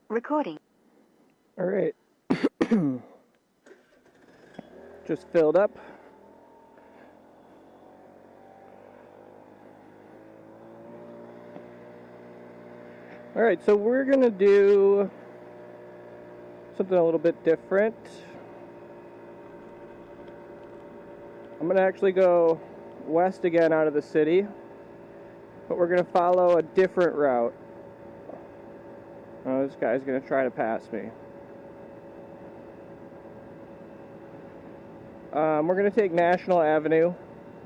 Recording. All right. Just filled up. All right, so we're going to do something a little bit different. I'm going to actually go west again out of the city, but we're going to follow a different route. Oh, this guy's going to try to pass me. We're going to take National Avenue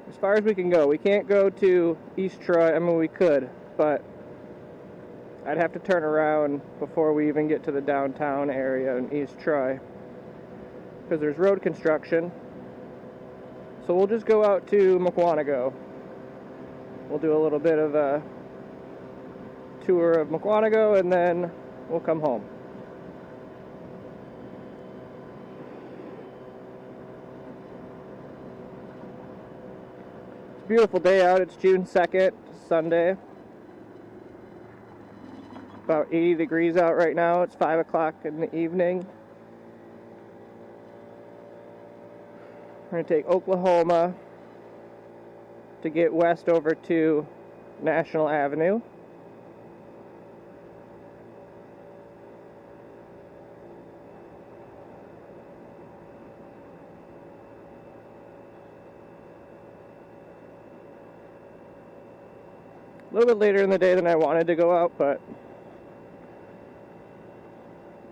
as far as we can go. We can't go to East Troy. I mean, we could, but I'd have to turn around before we even get to the downtown area in East Troy because there's road construction. So we'll just go out to Mukwonago. We'll do a little bit of a tour of Mukwonago and then we'll come home. It's a beautiful day out. It's June 2nd, Sunday. About 80 degrees out right now. It's 5 o'clock in the evening. We're going to take Oklahoma to get west over to National Avenue. A little bit later in the day than I wanted to go out, but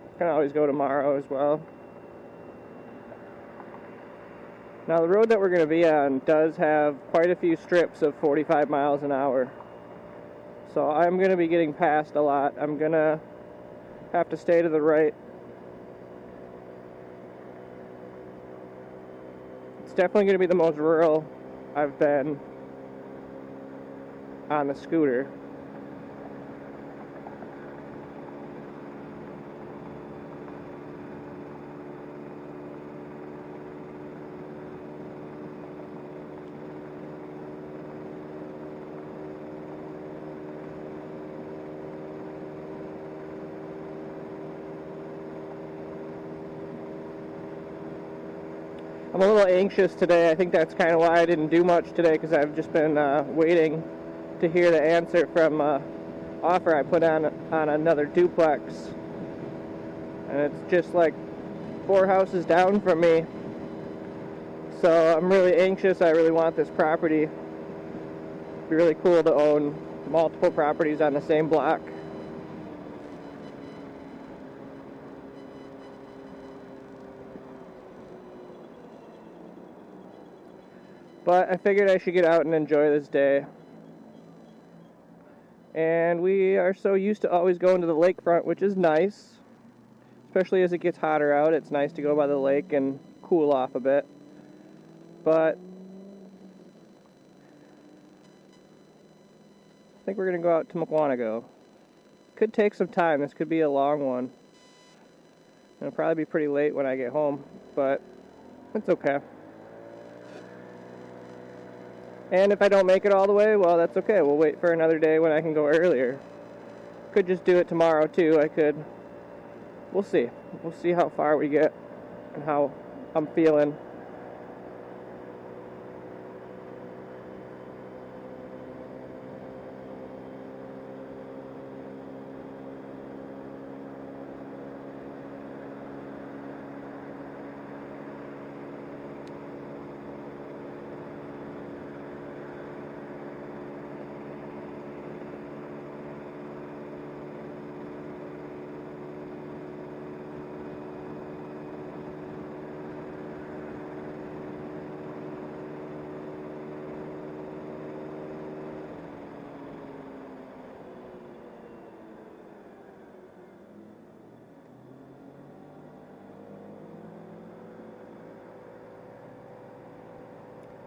I can always go tomorrow as well. Now the road that we're going to be on does have quite a few strips of 45 miles an hour. So I'm going to be getting passed a lot. I'm going to have to stay to the right. It's definitely going to be the most rural I've been on the scooter. I'm a little anxious today. I think that's kind of why I didn't do much today, because I've just been waiting to hear the answer from offer I put on another duplex, and it's just like 4 houses down from me. So I'm really anxious. I really want this property. It'd be really cool to own multiple properties on the same block. But I figured I should get out and enjoy this day. And we are so used to always going to the lakefront, which is nice. Especially as it gets hotter out, it's nice to go by the lake and cool off a bit. But I think we're going to go out to Mukwonago. Could take some time. This could be a long one. It'll probably be pretty late when I get home, but it's okay. And if I don't make it all the way, well, that's okay. We'll wait for another day when I can go earlier. Could just do it tomorrow, too. We'll see. We'll see how far we get and how I'm feeling.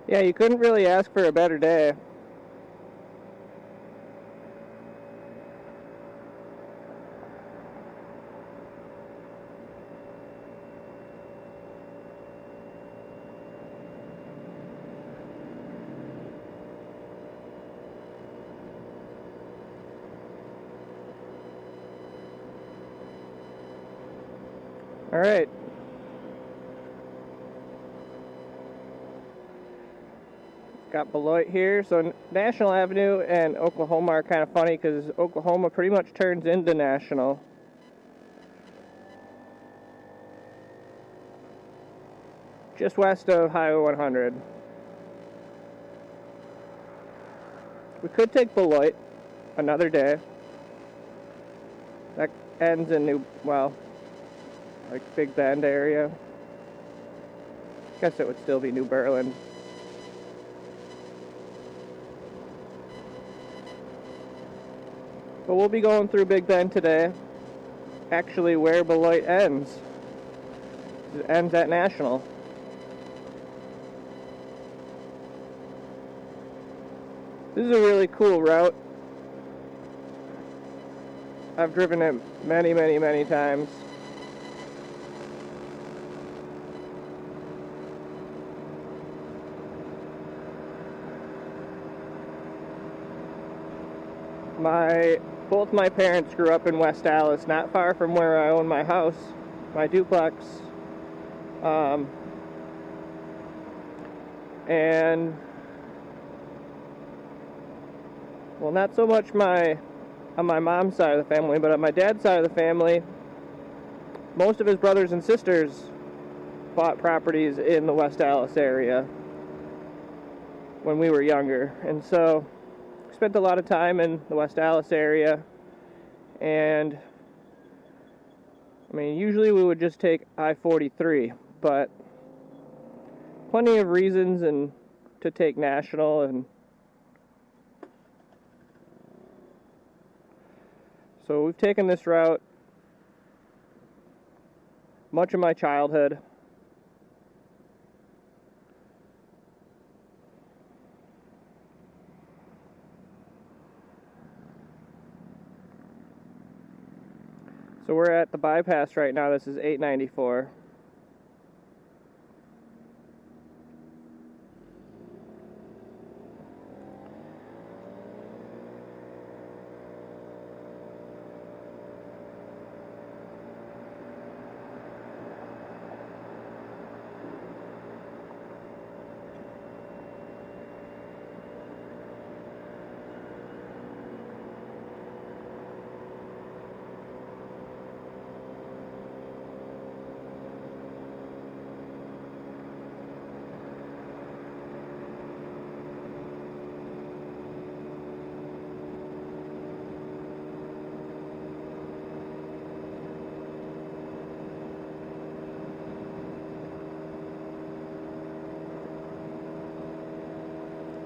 Yeah, you couldn't really ask for a better day. All right. Got Beloit here. So National Avenue and Oklahoma are kind of funny because Oklahoma pretty much turns into National. Just west of Highway 100. We could take Beloit another day. That ends in like Big Bend area. Guess it would still be New Berlin. But we'll be going through Big Bend today. Actually, where Beloit ends. It ends at National. This is a really cool route. I've driven it many, many, many times. Both my parents grew up in West Allis, not far from where I own my house, my duplex. And well, not so much on my mom's side of the family, but on my dad's side of the family, most of his brothers and sisters bought properties in the West Allis area when we were younger. And so spent a lot of time in the West Allis area, and I mean, usually we would just take I-43, but plenty of reasons to take National, and so we've taken this route much of my childhood. So we're at the bypass right now. This is 894.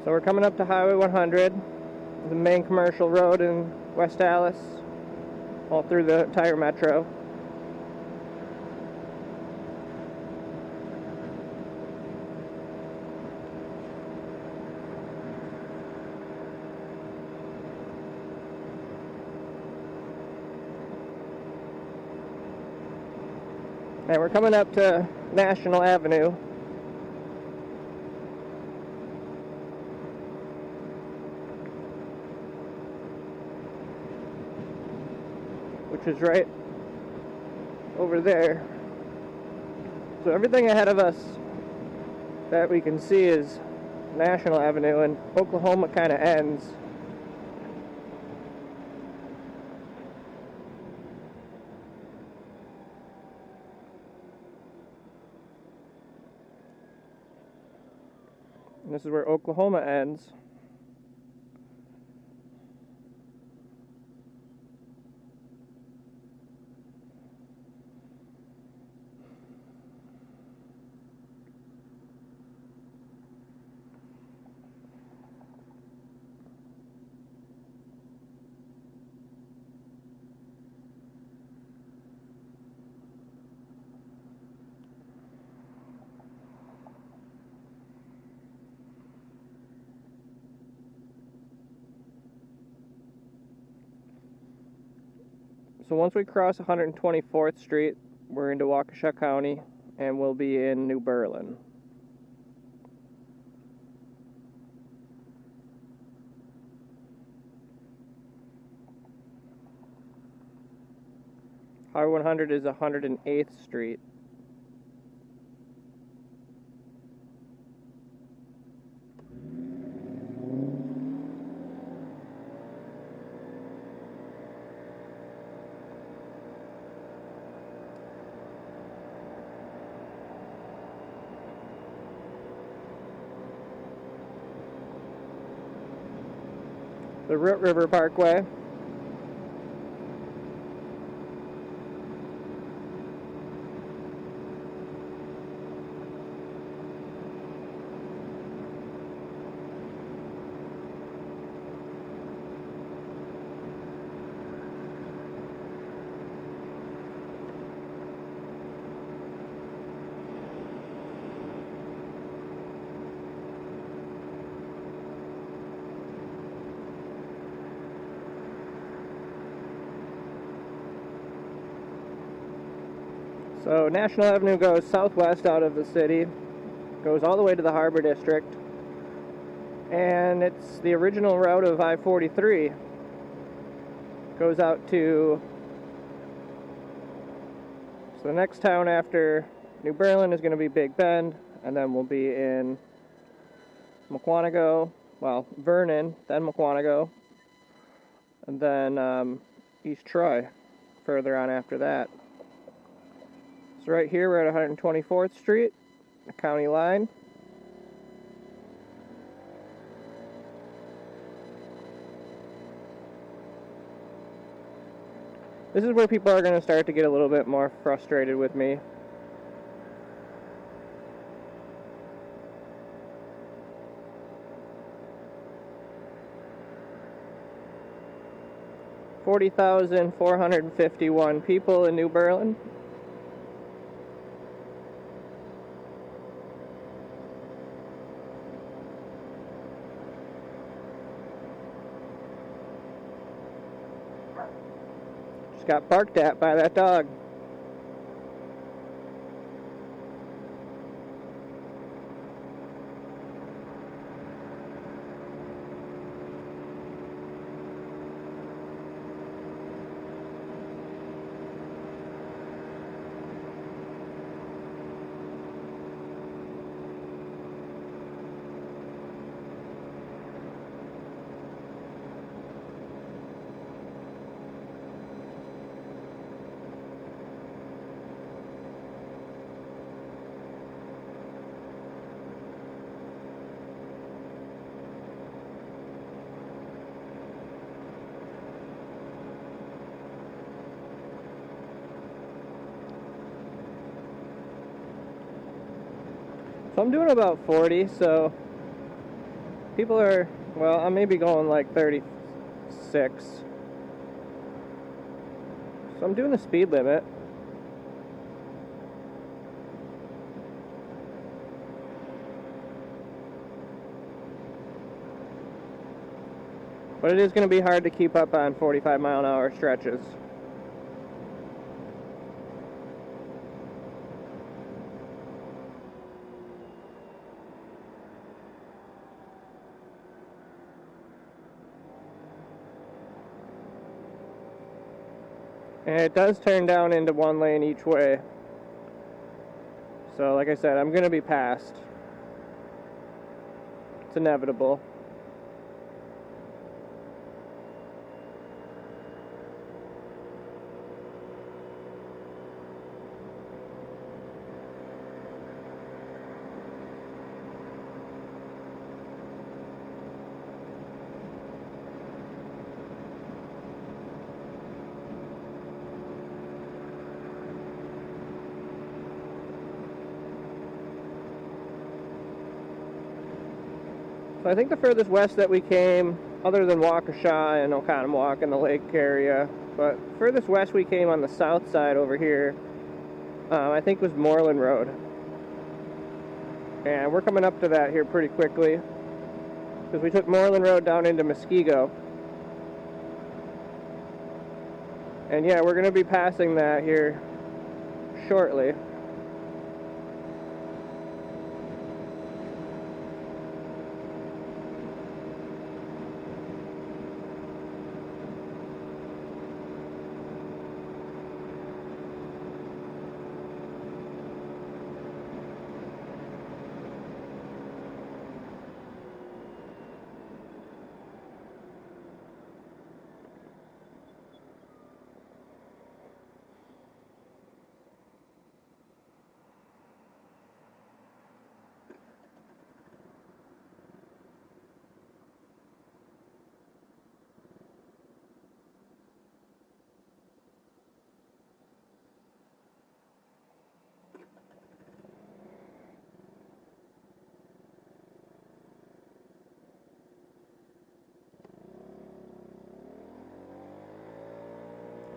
So we're coming up to Highway 100, the main commercial road in West Allis, all through the entire metro. And we're coming up to National Avenue. Which is right over there. So everything ahead of us that we can see is National Avenue, and Oklahoma kind of ends. And this is where Oklahoma ends. So once we cross 124th Street, we're into Waukesha County, and we'll be in New Berlin. Highway 100 is 108th Street. The Root River Parkway. So National Avenue goes southwest out of the city, goes all the way to the Harbor District, and it's the original route of I-43. Goes out to, so the next town after New Berlin is going to be Big Bend, and then we'll be in Mukwonago, well, Vernon, then Mukwonago, and then East Troy further on after that. So right here we're at 124th Street, the county line. This is where people are going to start to get a little bit more frustrated with me. $40,451 people in New Berlin. Got barked at by that dog. So I'm doing about 40, so people are, well, I may be going like 36. So I'm doing the speed limit. But it is going to be hard to keep up on 45-mile-an-hour stretches. And it does turn down into one lane each way. So like I said, I'm going to be passed. It's inevitable. So I think the furthest west that we came, other than Waukesha and Oconomowoc in the lake area, but furthest west we came on the south side over here, I think was Moreland Road. And we're coming up to that here pretty quickly, because we took Moreland Road down into Muskego. And yeah, we're going to be passing that here shortly.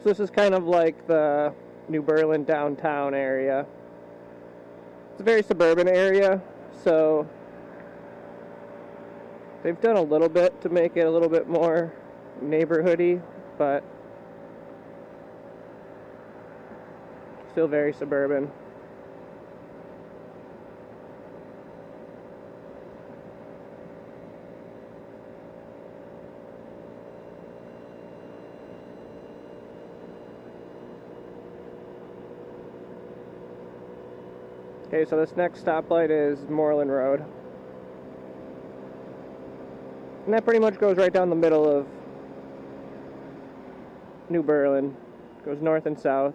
So this is kind of like the New Berlin downtown area. It's a very suburban area, so they've done a little bit to make it a little bit more neighborhoody, but still very suburban. Okay, so this next stoplight is Moreland Road. And that pretty much goes right down the middle of New Berlin. Goes north and south.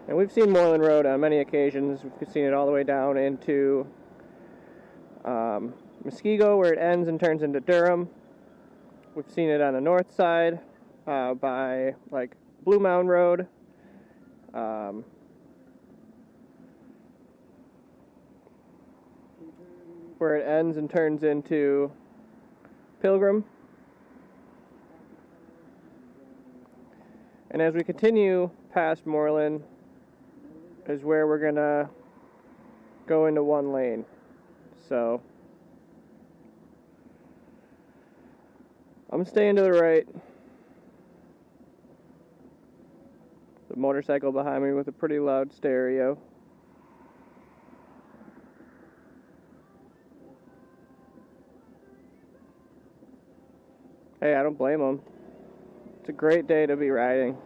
And we've seen Moreland Road on many occasions. We've seen it all the way down into Muskego, where it ends and turns into Durham. We've seen it on the north side by like Blue Mound Road. Where it ends and turns into Pilgrim. And as we continue past Moreland is where we're gonna go into one lane. So I'm staying to the right. The motorcycle behind me with a pretty loud stereo. Hey, I don't blame them. It's a great day to be riding.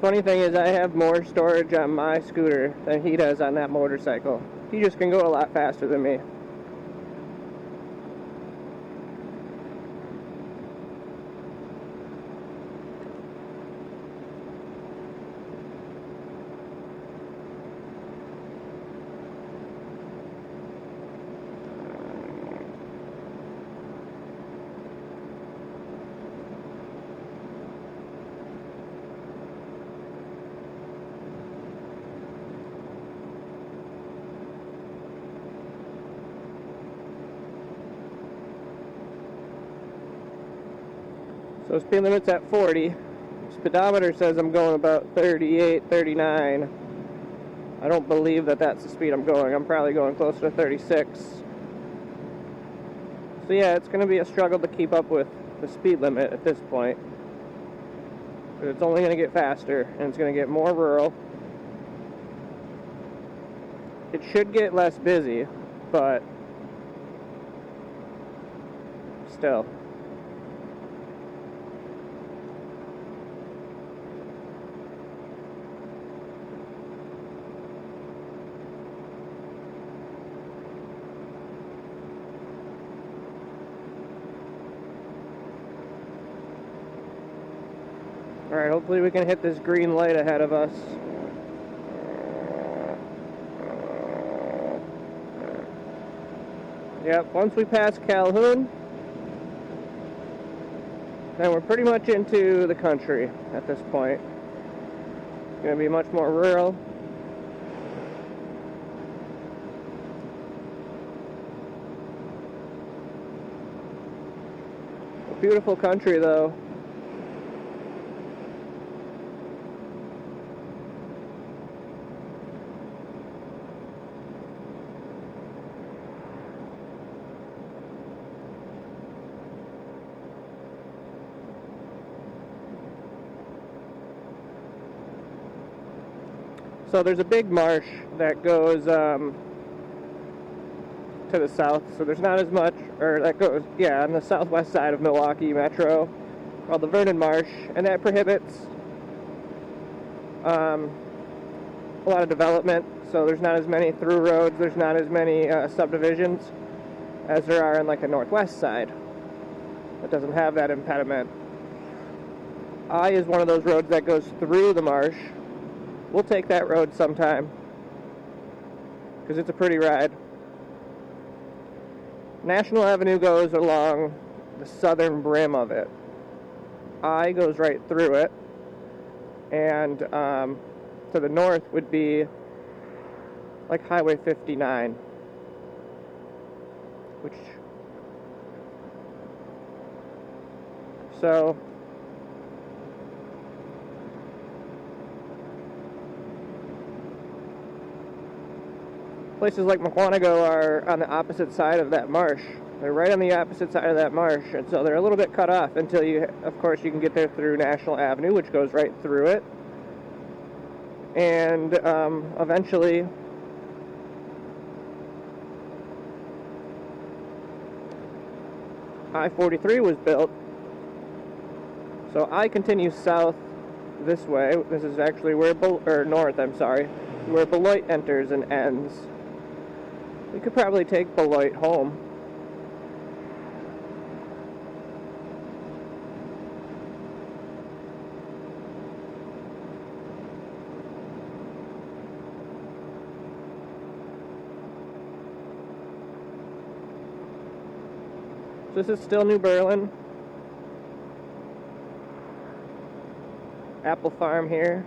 Funny thing is, I have more storage on my scooter than he does on that motorcycle. He just can go a lot faster than me. So speed limit's at 40. Speedometer says I'm going about 38, 39. I don't believe that that's the speed I'm going. I'm probably going closer to 36. So yeah, it's going to be a struggle to keep up with the speed limit at this point. But it's only going to get faster, and it's going to get more rural. It should get less busy, but still. Alright, hopefully we can hit this green light ahead of us. Yep, once we pass Calhoun, then we're pretty much into the country at this point. It's going to be much more rural. A beautiful country though. So there's a big marsh that goes to the south, so there's not as much, or that goes, yeah, on the southwest side of Milwaukee Metro, called the Vernon Marsh, and that prohibits a lot of development, so there's not as many through roads, there's not as many subdivisions as there are in like the northwest side. It doesn't have that impediment. I is one of those roads that goes through the marsh. We'll take that road sometime because it's a pretty ride. National Avenue goes along the southern brim of it. I goes right through it, and to the north would be like Highway 59, which, so places like Mukwonago are on the opposite side of that marsh. They're right on the opposite side of that marsh, and so they're a little bit cut off until you, of course, you can get there through National Avenue, which goes right through it. And eventually, I-43 was built. So I continue south this way. This is actually where, north, I'm sorry, where Beulah enters and ends. We could probably take Beulah home. So this is still New Berlin. Apple farm here.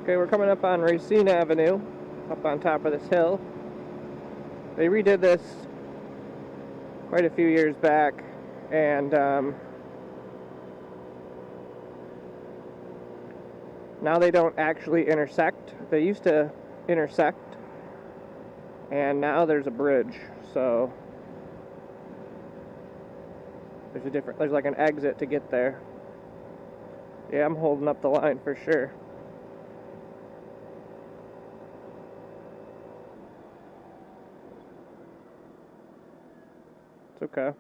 Okay, we're coming up on Racine Avenue, up on top of this hill. They redid this quite a few years back, and now they don't actually intersect. They used to intersect, and now there's a bridge, so there's like an exit to get there. Yeah, I'm holding up the line for sure. It's okay.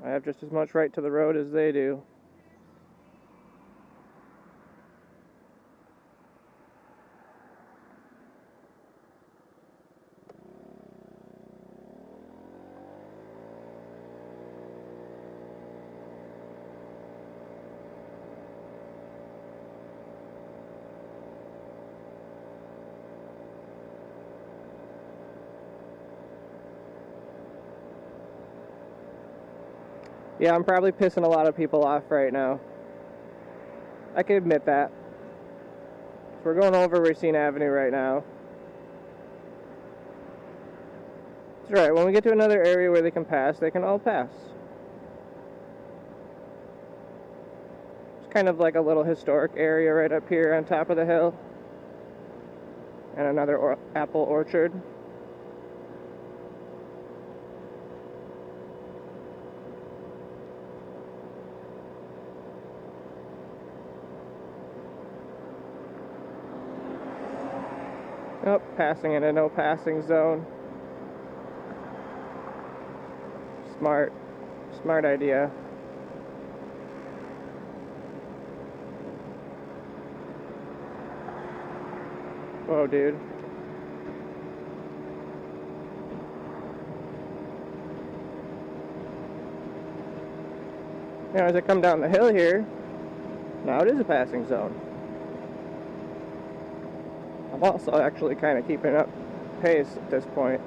I have just as much right to the road as they do. Yeah, I'm probably pissing a lot of people off right now. I can admit that. So we're going over Racine Avenue right now. That's right, when we get to another area where they can pass, they can all pass. It's kind of like a little historic area right up here on top of the hill. And another apple orchard. Oh, passing in a no passing zone. Smart idea. Whoa, dude. Now as I come down the hill here, now it is a passing zone. I'm also actually kind of keeping up pace at this point.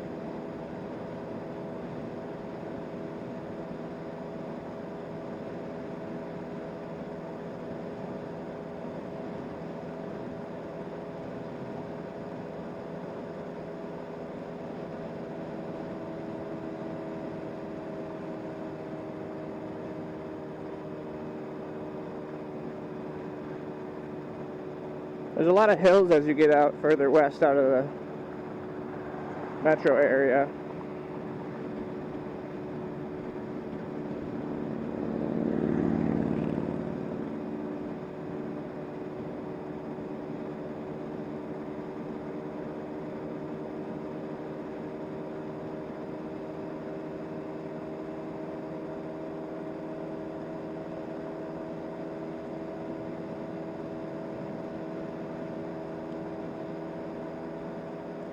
There's a lot of hills as you get out further west out of the metro area.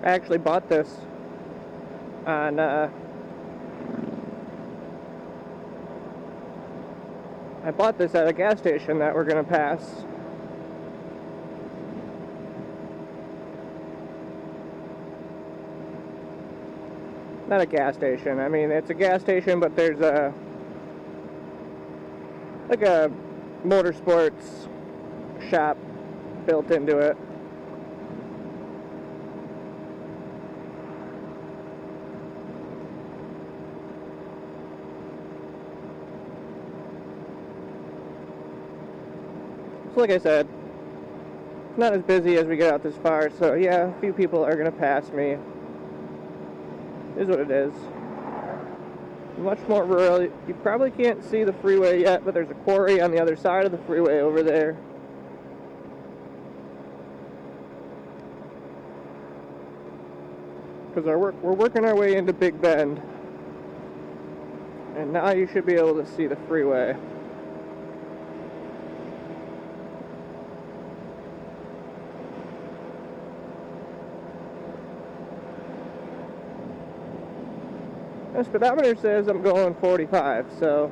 I actually bought this on I bought this at a gas station that we're gonna pass. Not a gas station. I mean, it's a gas station, but there's a motorsports shop built into it. So like I said, it's not as busy as we get out this far, so yeah, a few people are going to pass me. It is what it is. Much more rural. You probably can't see the freeway yet, but there's a quarry on the other side of the freeway over there. Because we're working our way into Big Bend. And now you should be able to see the freeway. The speedometer says I'm going 45, so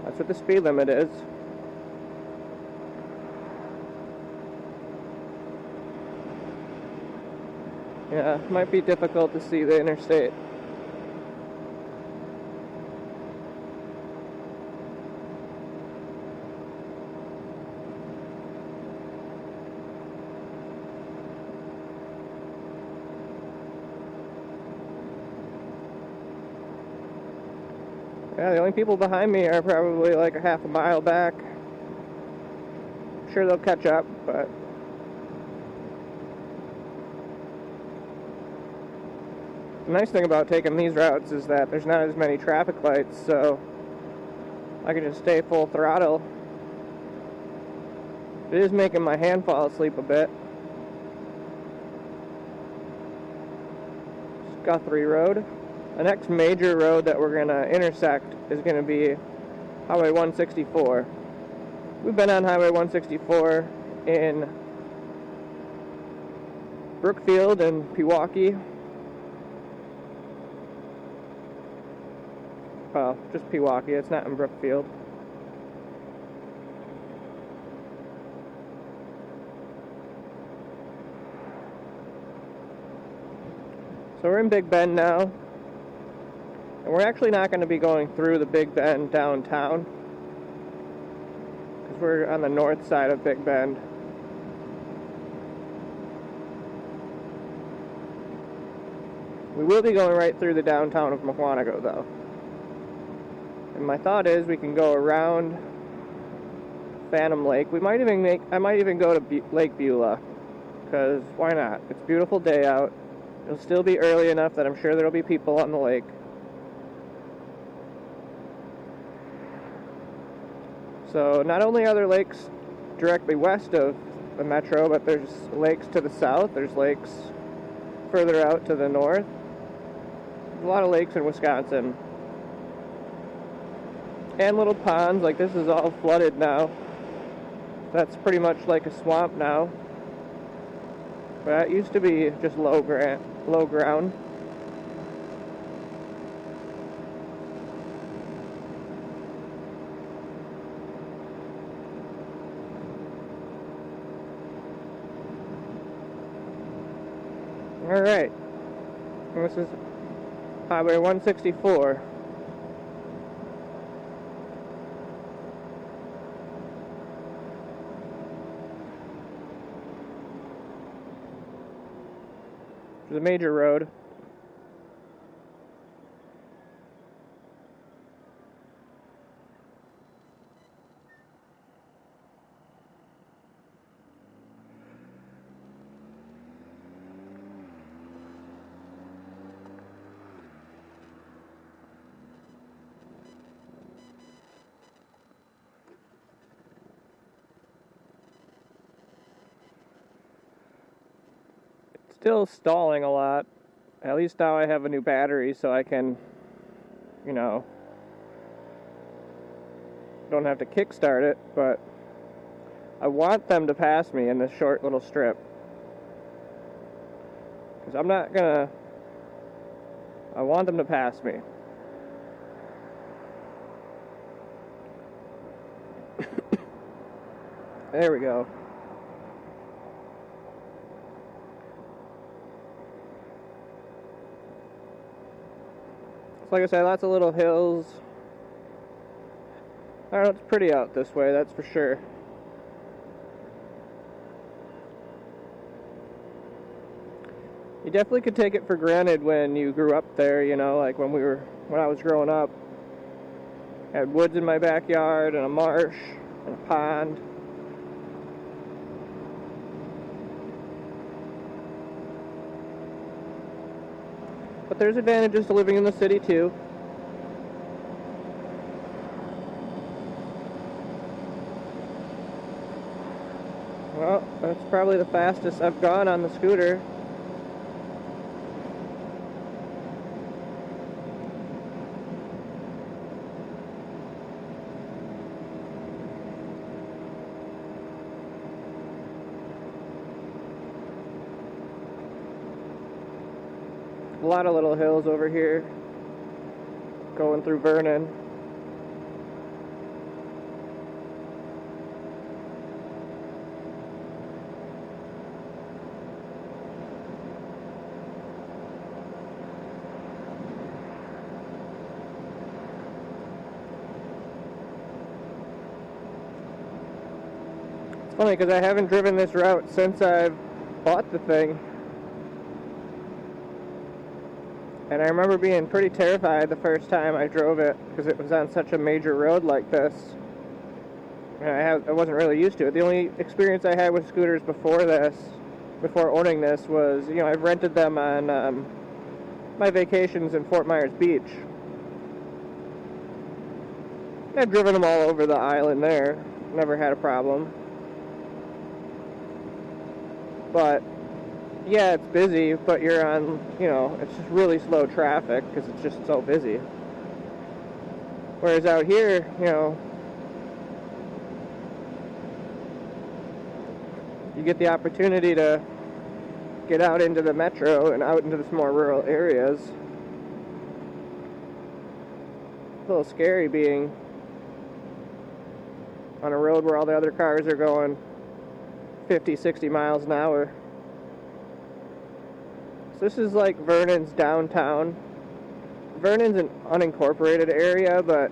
that's what the speed limit is. Yeah, it might be difficult to see the interstate. Yeah, the only people behind me are probably like a half a mile back. I'm sure they'll catch up, but the nice thing about taking these routes is that there's not as many traffic lights, so I can just stay full throttle. It is making my hand fall asleep a bit. Guthrie Road. The next major road that we're going to intersect is going to be Highway 164. We've been on Highway 164 in Brookfield and Pewaukee. Well, just Pewaukee, it's not in Brookfield. So we're in Big Bend now. And we're actually not going to be going through the Big Bend downtown, because we're on the north side of Big Bend. We will be going right through the downtown of Mukwonago, though. And my thought is we can go around Phantom Lake. I might even go to Lake Beulah, because why not? It's a beautiful day out. It'll still be early enough that I'm sure there'll be people on the lake. So not only are there lakes directly west of the metro, but there's lakes to the south, there's lakes further out to the north. There's a lot of lakes in Wisconsin. And little ponds, like this is all flooded now. That's pretty much like a swamp now. But it used to be just low ground. Alright, this is Highway 164. It's a major road. Still stalling a lot. At least now I have a new battery, so I can, don't have to kickstart it, but I want them to pass me in this short little strip. Because I'm not gonna... I want them to pass me. There we go. So like I said, lots of little hills. I don't know, it's pretty out this way, that's for sure. You definitely could take it for granted when you grew up there, you know, like when I was growing up. I had woods in my backyard and a marsh and a pond. But there's advantages to living in the city too. Well, that's probably the fastest I've gone on the scooter. A lot of little hills over here going through Vernon. It's funny because I haven't driven this route since I've bought the thing. And I remember being pretty terrified the first time I drove it because it was on such a major road like this. And I wasn't really used to it. The only experience I had with scooters before owning this, was, you know, I've rented them on my vacations in Fort Myers Beach. I've driven them all over the island there. Never had a problem. But yeah, it's busy, but you're on, you know, it's just really slow traffic because it's just so busy. Whereas out here, you know, you get the opportunity to get out into the metro and out into the more rural areas. It's a little scary being on a road where all the other cars are going 50, 60 miles an hour. This is like Vernon's downtown. Vernon's an unincorporated area, but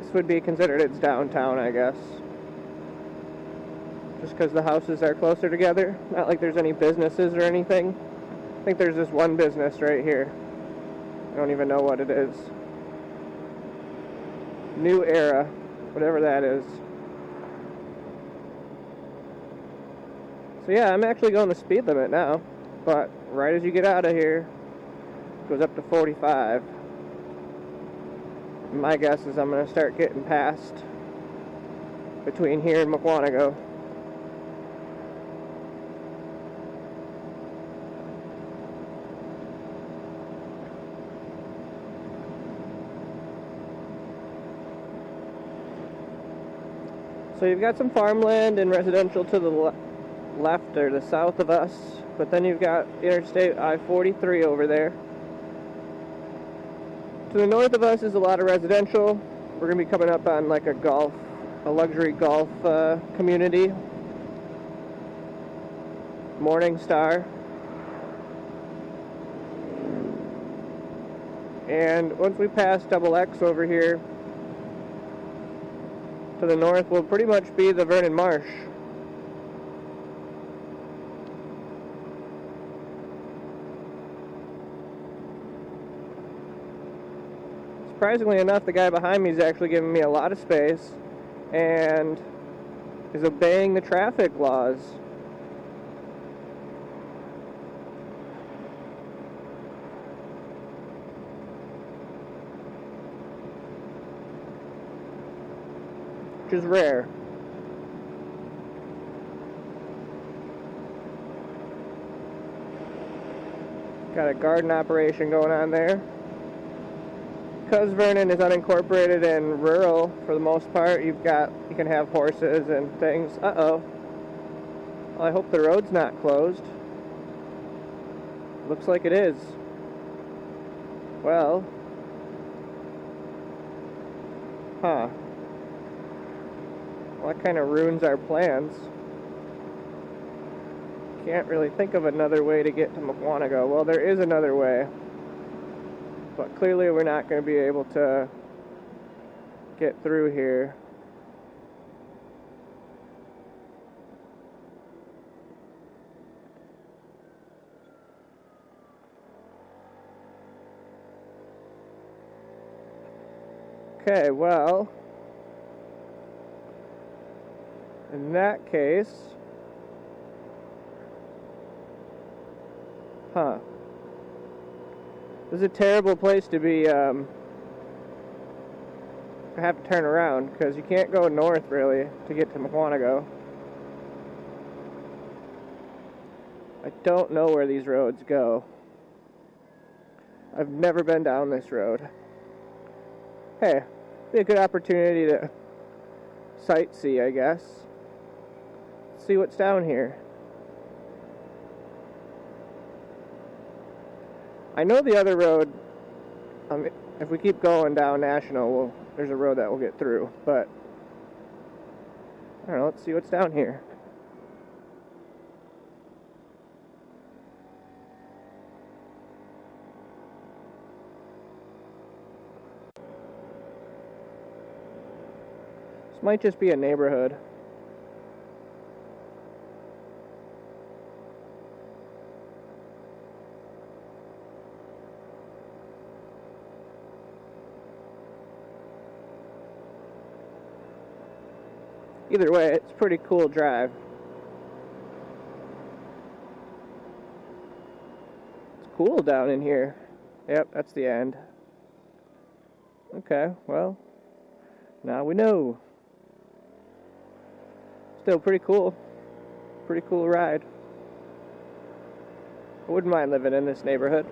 this would be considered its downtown, I guess. Just because the houses are closer together. Not like there's any businesses or anything. I think there's this one business right here. I don't even know what it is. New Era, whatever that is. So yeah, I'm actually going the speed limit now. But right as you get out of here, it goes up to 45. My guess is I'm going to start getting past between here and Mukwonago. So you've got some farmland and residential to the left or the south of us. But then you've got Interstate I-43 over there. To the north of us is a lot of residential. We're going to be coming up on like a luxury golf community. Morningstar. And once we pass Double X over here, to the north will pretty much be the Vernon Marsh. Surprisingly enough, the guy behind me is actually giving me a lot of space and is obeying the traffic laws. Which is rare. Got a garden operation going on there. Because Vernon is unincorporated and rural for the most part, you can have horses and things. Uh-oh. Well, I hope the road's not closed. Looks like it is. Well. Huh. Well, that kind of ruins our plans. Can't really think of another way to get to Mukwonago. Well, there is another way. But clearly we're not going to be able to get through here. Okay, well, in that case, this is a terrible place to be, have to turn around, because you can't go north, really, to get to Mukwonago. I don't know where these roads go. I've never been down this road. Hey, be a good opportunity to sightsee, I guess. See what's down here. I know the other road, if we keep going down National, there's a road that we'll get through, but I don't know, let's see what's down here. This might just be a neighborhood. Either way, it's a pretty cool drive. It's cool down in here. Yep, that's the end. Okay, well, now we know. Still pretty cool. Pretty cool ride. I wouldn't mind living in this neighborhood.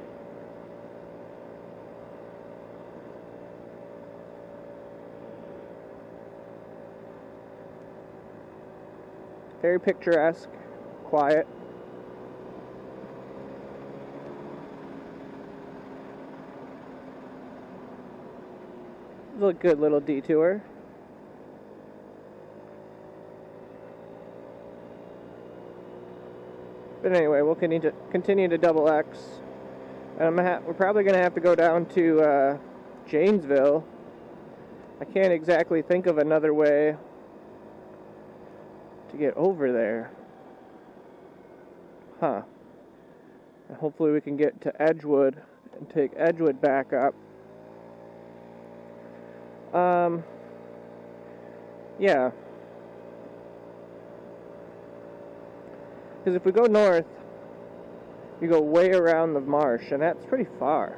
Very picturesque, quiet. It was a good little detour. But anyway, we'll continue to double X. And we're probably going to have to go down to Janesville. I can't exactly think of another way to get over there. And hopefully we can get to Edgewood and take Edgewood back up. Yeah. Because if we go north, you go way around the marsh, and that's pretty far.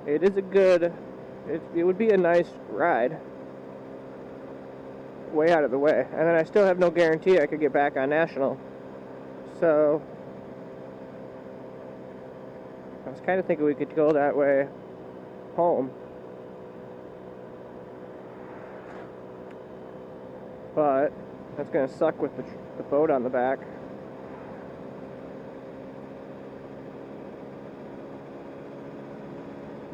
It is a good, it would be a nice ride. Way out of the way. And then I still have no guarantee I could get back on National. So, I was kind of thinking we could go that way home. But that's going to suck with the boat on the back.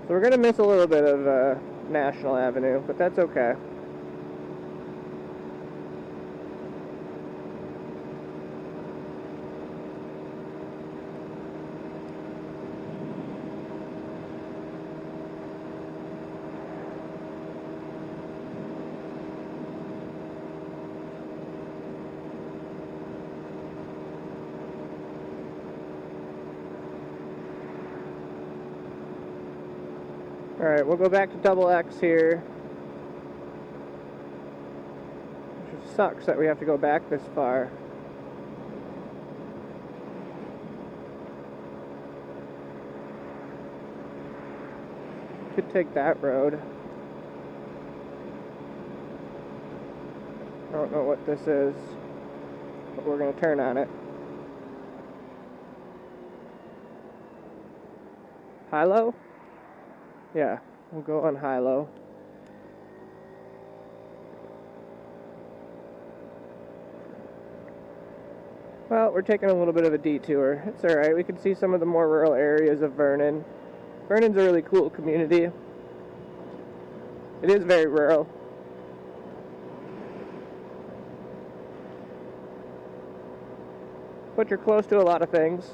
So we're going to miss a little bit of National Avenue, but that's okay. Alright, we'll go back to double X here. Which sucks that we have to go back this far. Could take that road. I don't know what this is, but we're going to turn on it. High-low? Yeah, we'll go on high-low. Well, we're taking a little bit of a detour. It's alright, we can see some of the more rural areas of Vernon. Vernon's a really cool community. It is very rural. But you're close to a lot of things.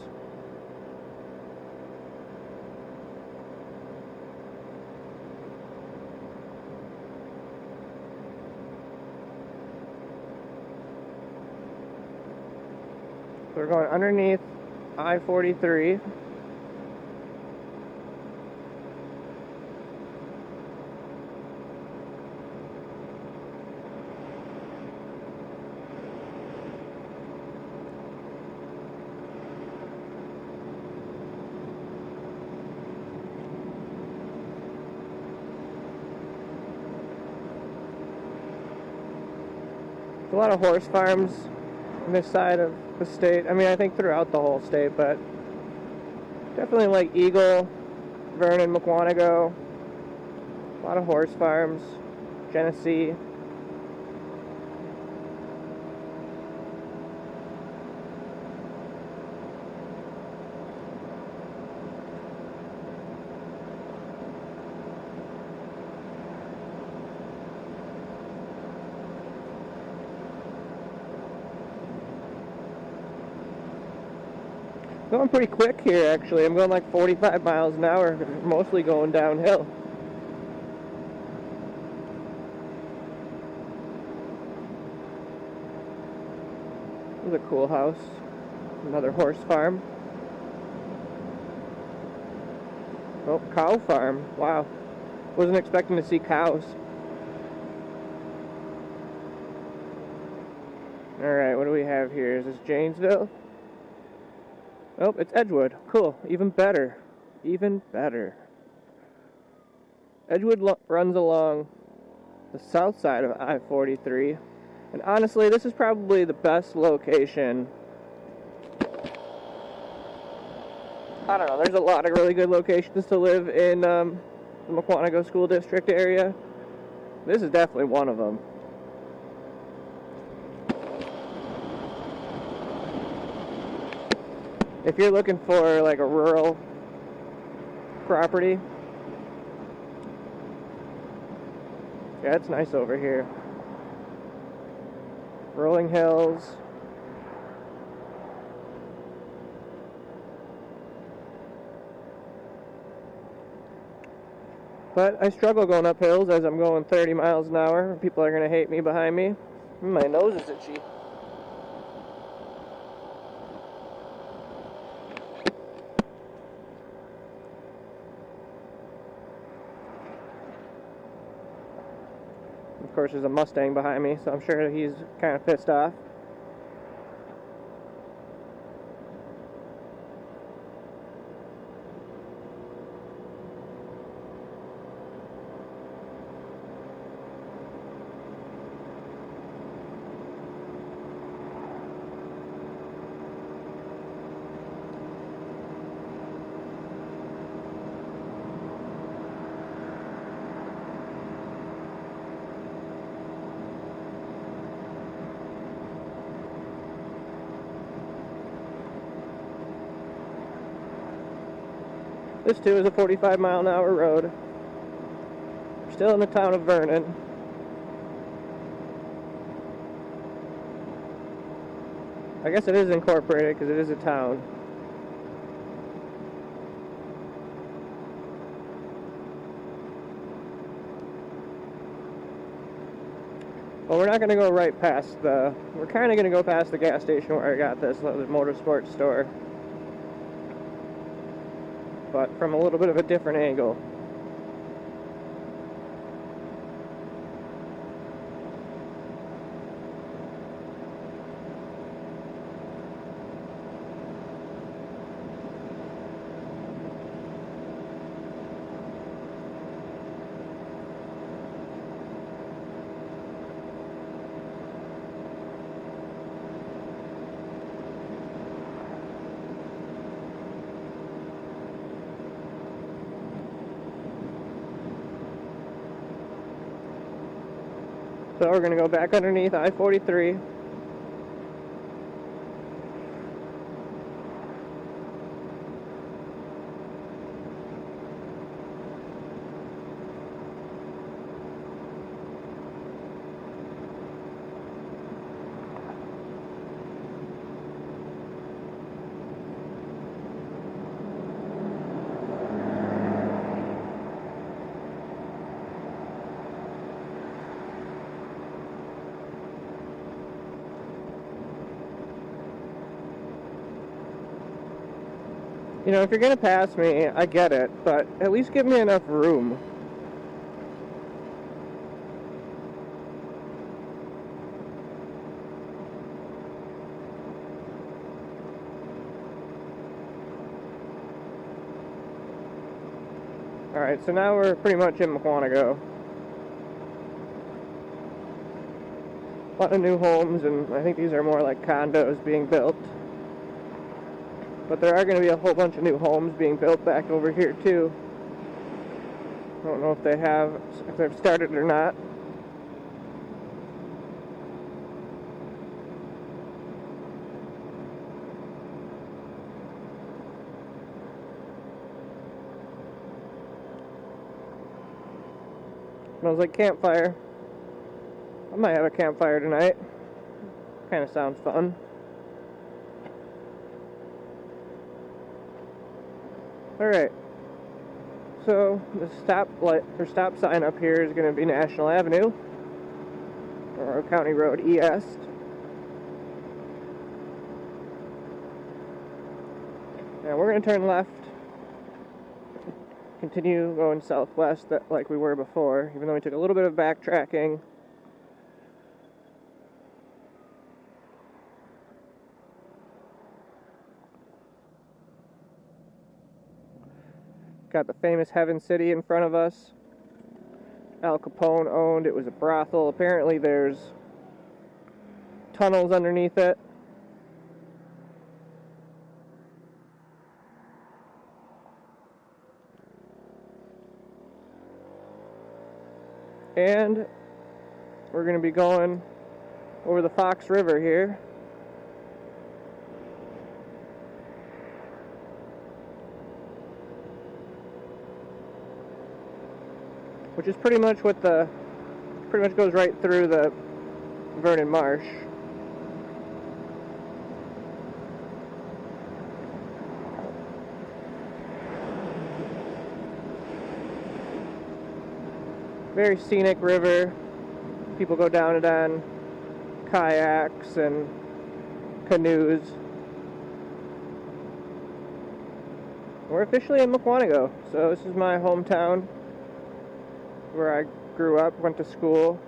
So we're going underneath I-43. There's a lot of horse farms on this side of the state. I mean, I think throughout the whole state, but definitely like Eagle, Vernon, Mukwonago. A lot of horse farms, Genesee. Going pretty quick here, actually. I'm going like 45 miles an hour, mostly going downhill. This is a cool house. Another horse farm. Oh, cow farm. Wow. Wasn't expecting to see cows. Alright, what do we have here? Is this Janesville? Oh, it's Edgewood. Cool. Even better. Even better. Edgewood runs along the south side of I-43. And honestly, this is probably the best location. I don't know. There's a lot of really good locations to live in the Mukwonago School District area. This is definitely one of them. If you're looking for like a rural property, yeah, it's nice over here. Rolling hills. But I struggle going up hills as I'm going 30 miles an hour. People are going to hate me behind me. My nose is itchy. Of course, there's a Mustang behind me, so I'm sure he's kind of pissed off. This too is a 45-mile-an-hour road. We're still in the town of Vernon. I guess it is incorporated because it is a town. Well, we're not going to go right past the... We're kind of going to go past the gas station where I got this, the motorsports store. But from a little bit of a different angle. So we're going to go back underneath I-43. You know, if you're gonna pass me, I get it, but at least give me enough room. Alright, so now we're pretty much in Mukwonago. A lot of new homes, and I think these are more like condos being built. But there are going to be a whole bunch of new homes being built back over here too. I don't know if they've started or not. Smells like campfire. I might have a campfire tonight. Kind of sounds fun. Alright. So the stop sign up here is going to be National Avenue, or County Road East. Now we're going to turn left. Continue going southwest like we were before, even though we took a little bit of backtracking. Got the famous Heaven City in front of us. Al Capone owned. It was a brothel. Apparently there's tunnels underneath it. And we're going to be going over the Fox River here. Which is pretty much goes right through the Vernon Marsh. Very scenic river. People go down it on kayaks and canoes. We're officially in Mukwonago, so this is my hometown, where I grew up, went to school.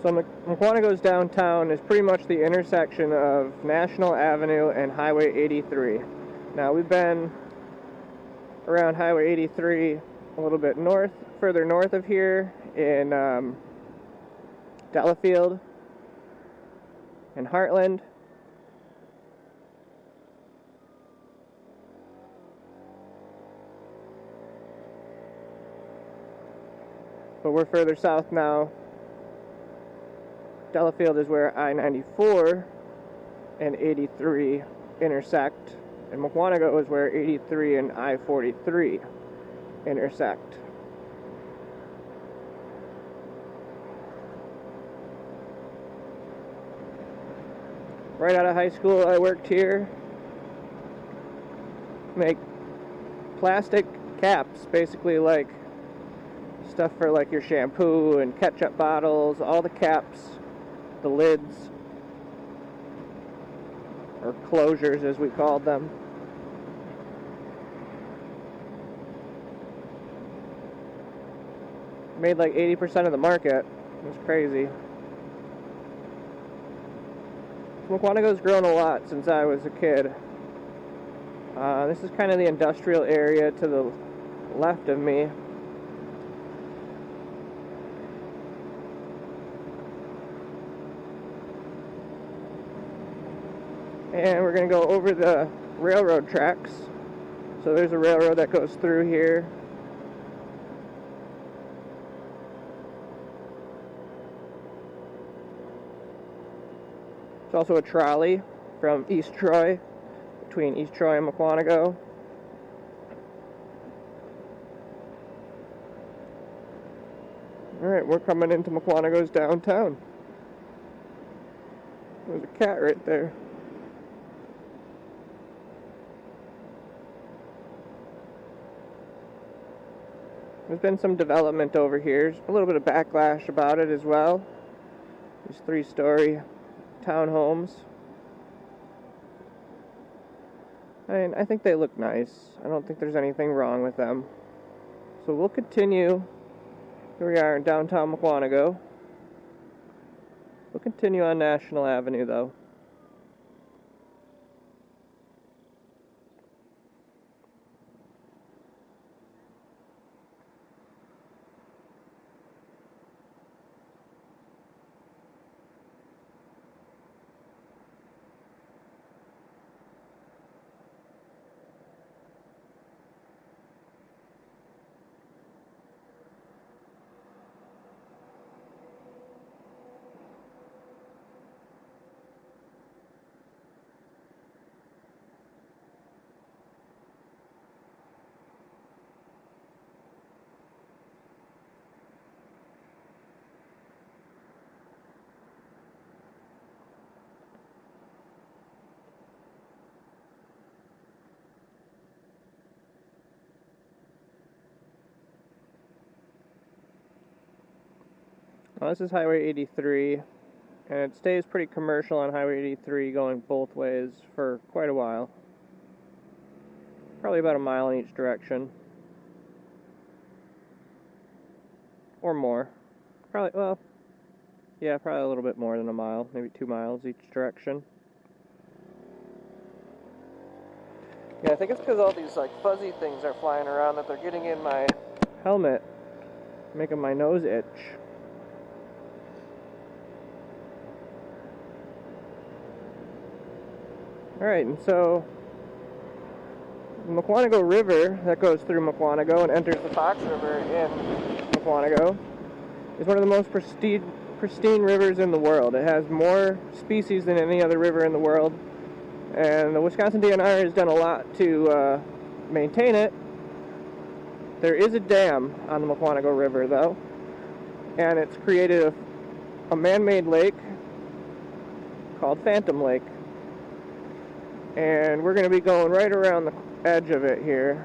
So Mukwonago's downtown is pretty much the intersection of National Avenue and Highway 83. Now we've been around Highway 83 a little bit further north of here in Delafield and Heartland. But we're further south now. Delafield is where I-94 and 83 intersect, and Mukwonago is where 83 and I-43 intersect. Right out of high school, I worked here. Make plastic caps, basically like stuff for like your shampoo and ketchup bottles, all the caps. The lids, or closures as we called them. Made like 80% of the market. It was crazy. Mukwonago's grown a lot since I was a kid. This is kind of the industrial area to the left of me. And we're going to go over the railroad tracks. So there's a railroad that goes through here. There's also a trolley from East Troy, between East Troy and Mukwonago. Alright, Alright, we're coming into Mukwonago's downtown. There's a cat right there. There's been some development over here. There's a little bit of backlash about it as well. These 3-story townhomes. I think they look nice. I don't think there's anything wrong with them. So we'll continue. Here we are in downtown Mukwonago. We'll continue on National Avenue though. Well, this is Highway 83, and it stays pretty commercial on Highway 83 going both ways for quite a while. Probably about a mile in each direction. Or more. Probably, well, yeah, probably a little bit more than a mile, maybe 2 miles each direction. Yeah, I think it's because all these like fuzzy things are flying around that they're getting in my helmet, making my nose itch. Alright, and so the Mukwonago River that goes through Mukwonago and enters the Fox River in Mukwonago is one of the most pristine rivers in the world. It has more species than any other river in the world, and the Wisconsin DNR has done a lot to maintain it. There is a dam on the Mukwonago River though, and it's created a man-made lake called Phantom Lake. And we're going to be going right around the edge of it here.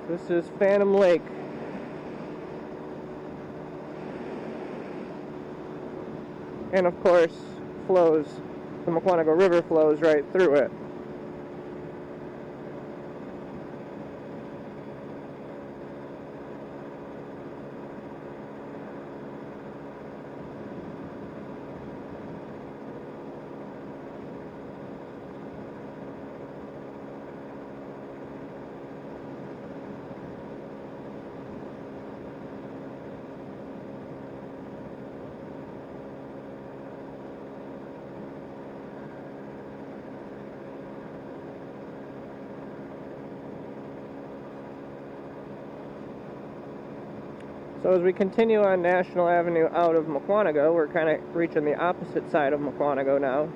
This is Phantom Lake. And of course, the Mukwonago River flows right through it. So as we continue on National Avenue out of Mukwonago, we're kind of reaching the opposite side of Mukwonago now.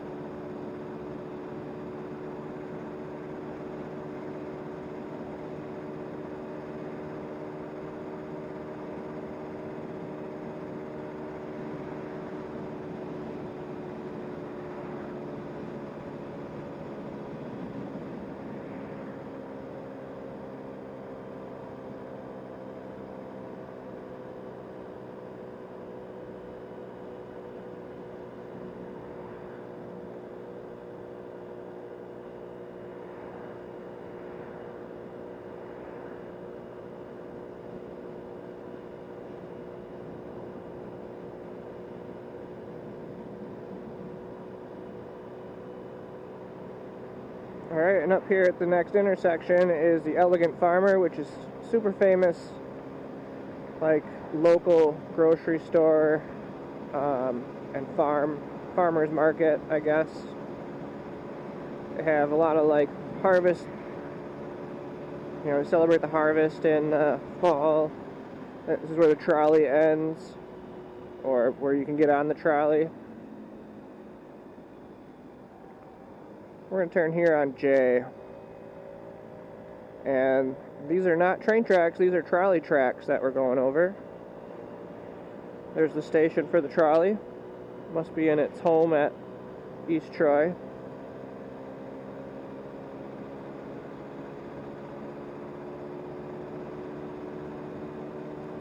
Alright, and up here at the next intersection is the Elegant Farmer, which is super famous, like local grocery store and farmer's market, I guess. They have a lot of like harvest, you know, celebrate the harvest in fall. This is where the trolley ends, or where you can get on the trolley. We're going to turn here on J. And these are not train tracks, these are trolley tracks that we're going over. There's the station for the trolley. Must be in its home at East Troy.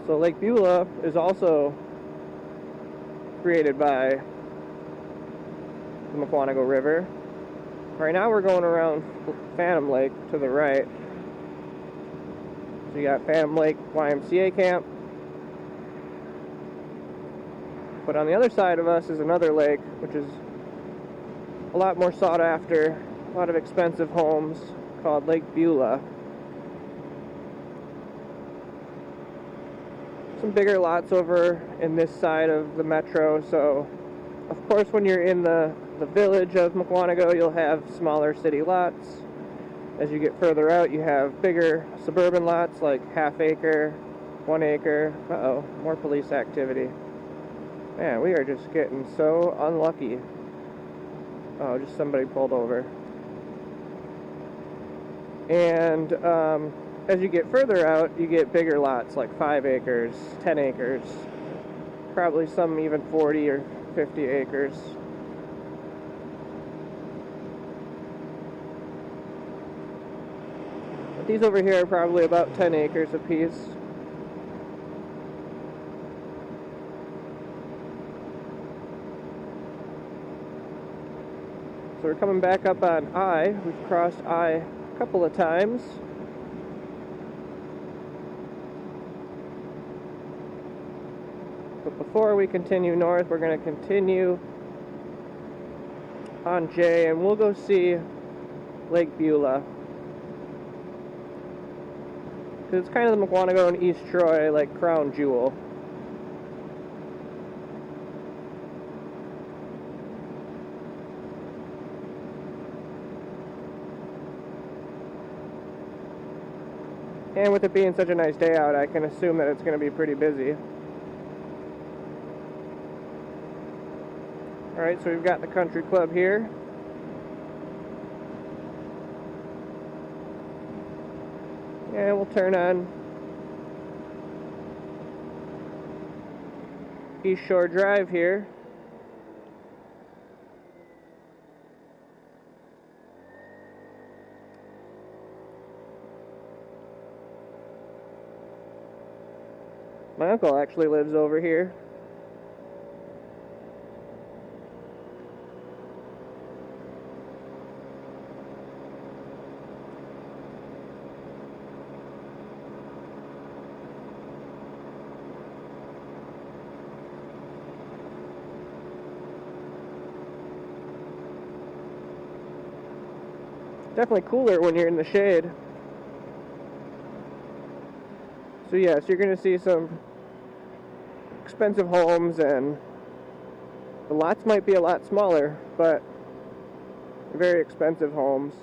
So Lake Beulah is also created by the Mukwonago River. Right now we're going around Phantom Lake to the right. So you got Phantom Lake YMCA camp. But on the other side of us is another lake, which is a lot more sought after, a lot of expensive homes, called Lake Beulah. Some bigger lots over in this side of the metro, so of course when you're in the village of Mukwonago you'll have smaller city lots. As you get further out you have bigger suburban lots like half acre, 1 acre. Uh-oh, more police activity. Man, we are just getting so unlucky. Oh, just somebody pulled over. And as you get further out, you get bigger lots like 5 acres, 10 acres, probably some even 40 or 50 acres. But these over here are probably about 10 acres apiece. So we're coming back up on I. We've crossed I a couple of times. But before we continue north, we're going to continue on J, and we'll go see Lake Beulah. Because it's kind of the Mukwonago and East Troy, like, crown jewel. And with it being such a nice day out, I can assume that it's going to be pretty busy. Alright, so we've got the country club here. And we'll turn on East Shore Drive here. My uncle actually lives over here. Definitely cooler when you're in the shade. So yes, you're going to see some expensive homes, and the lots might be a lot smaller, but very expensive homes.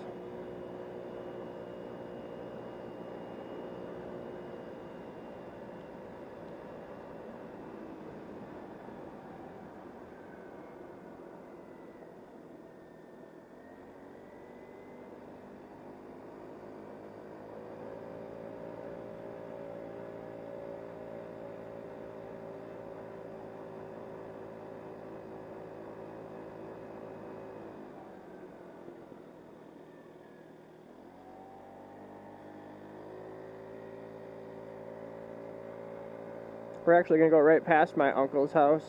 We're actually going to go right past my uncle's house.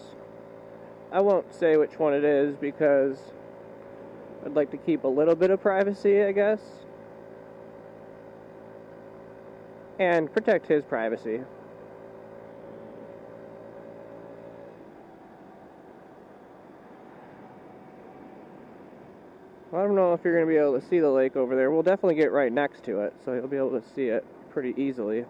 I won't say which one it is because I'd like to keep a little bit of privacy, I guess. And protect his privacy. Well, I don't know if you're going to be able to see the lake over there. We'll definitely get right next to it, so you'll be able to see it pretty easily.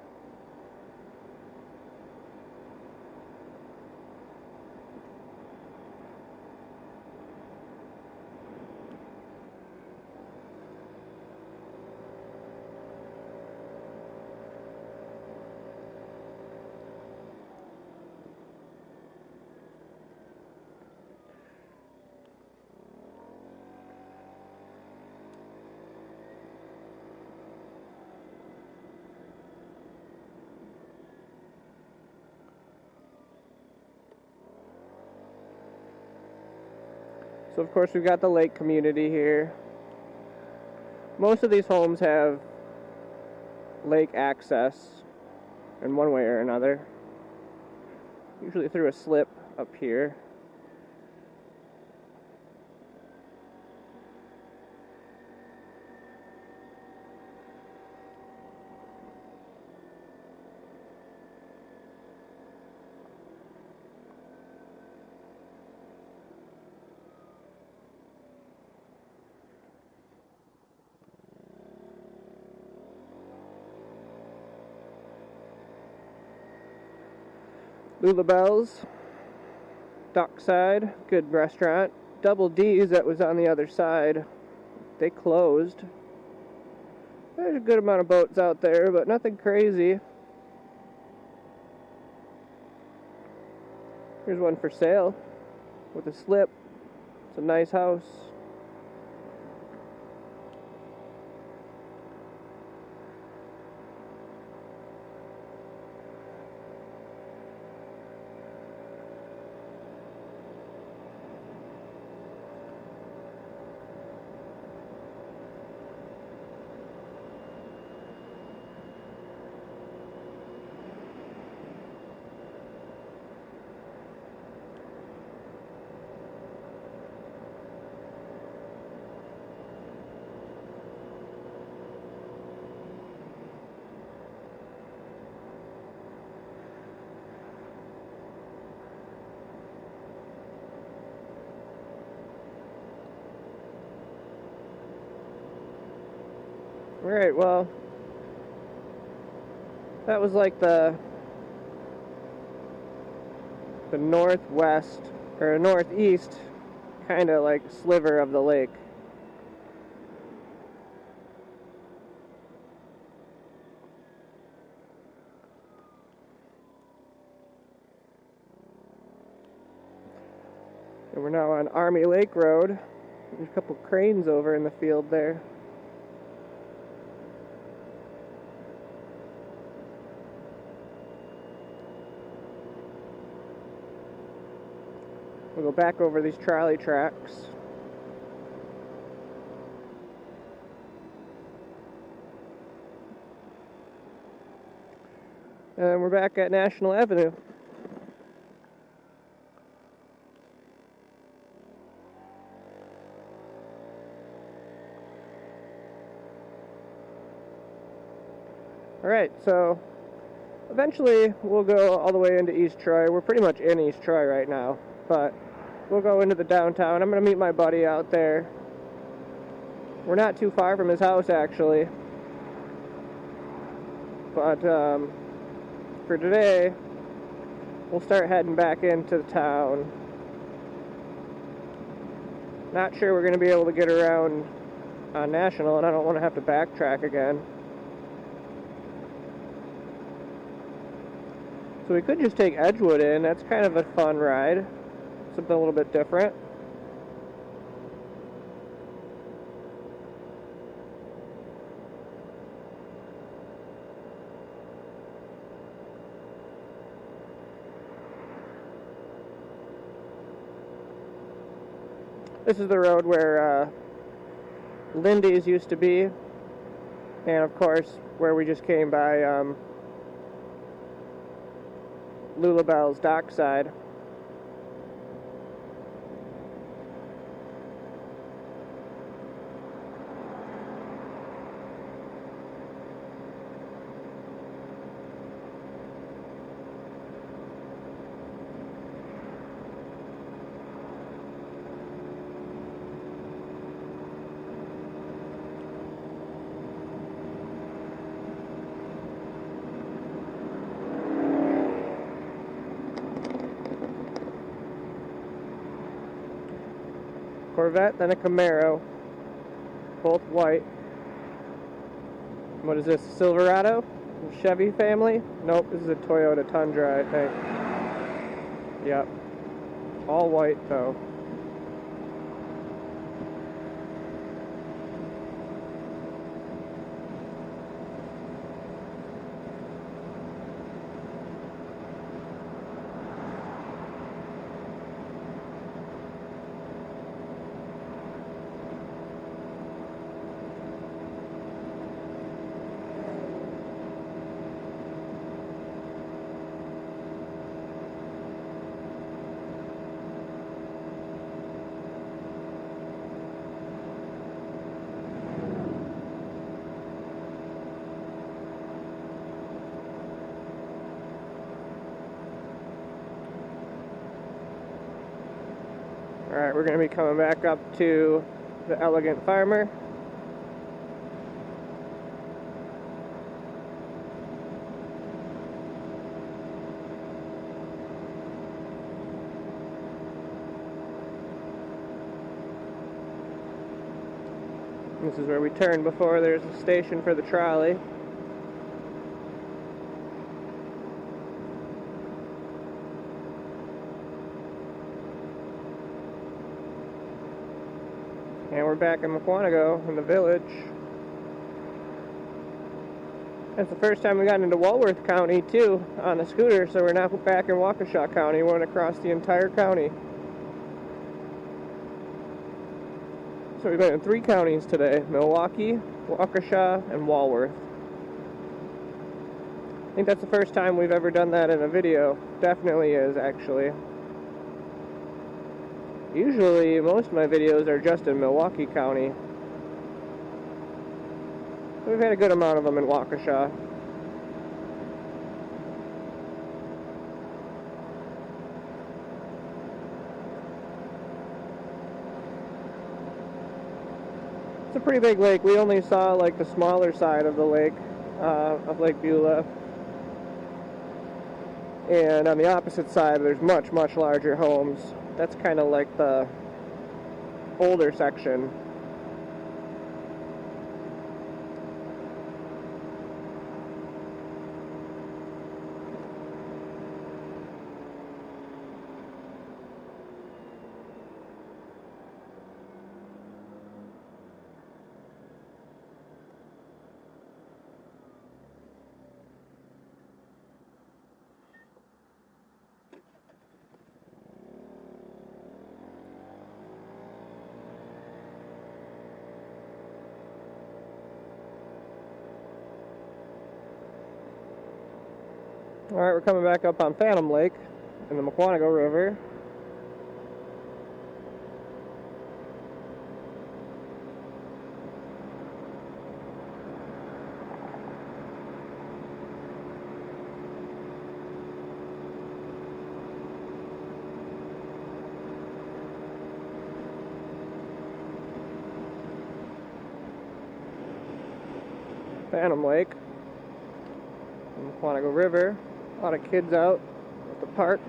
So of course we've got the lake community here. Most of these homes have lake access in one way or another. Usually through a slip up here. Beulah Dockside, good restaurant. Double D's that was on the other side, they closed. There's a good amount of boats out there, but nothing crazy. Here's one for sale with a slip. It's a nice house. Alright, well, that was like the northwest, or northeast, kind of like sliver of the lake. And we're now on Army Lake Road. There's a couple cranes over in the field there. We'll go back over these trolley tracks. And we're back at National Avenue. Alright, so eventually we'll go all the way into East Troy. We're pretty much in East Troy right now, but we'll go into the downtown. I'm going to meet my buddy out there. We're not too far from his house, actually. But for today, we'll start heading back into the town. Not sure we're going to be able to get around on National, and I don't want to have to backtrack again. So we could just take Edgewood in. That's kind of a fun ride. Something a little bit different. This is the road where Lindy's used to be, and of course where we just came by Beulah Dockside. Corvette, then a Camaro, both white. What is this, Silverado? Chevy family? Nope, this is a Toyota Tundra, I think. Yep. All white, though. Alright, we're going to be coming back up to the Elegant Farmer. This is where we turn before there's a station for the trolley. And we're back in Mukwonago, in the village. It's the first time we got into Walworth County, too, on the scooter, so we're now back in Waukesha County. We went across the entire county. So we've been in 3 counties today: Milwaukee, Waukesha, and Walworth. I think that's the first time we've ever done that in a video. Definitely is, actually. Usually, most of my videos are just in Milwaukee County. We've had a good amount of them in Waukesha. It's a pretty big lake. We only saw like the smaller side of the lake, of Lake Beulah. And on the opposite side, there's much, much larger homes. That's kind of like the older section. Alright, we're coming back up on Phantom Lake in the Mukwonago River. Phantom Lake, Mukwonago River. A lot of kids out at the park.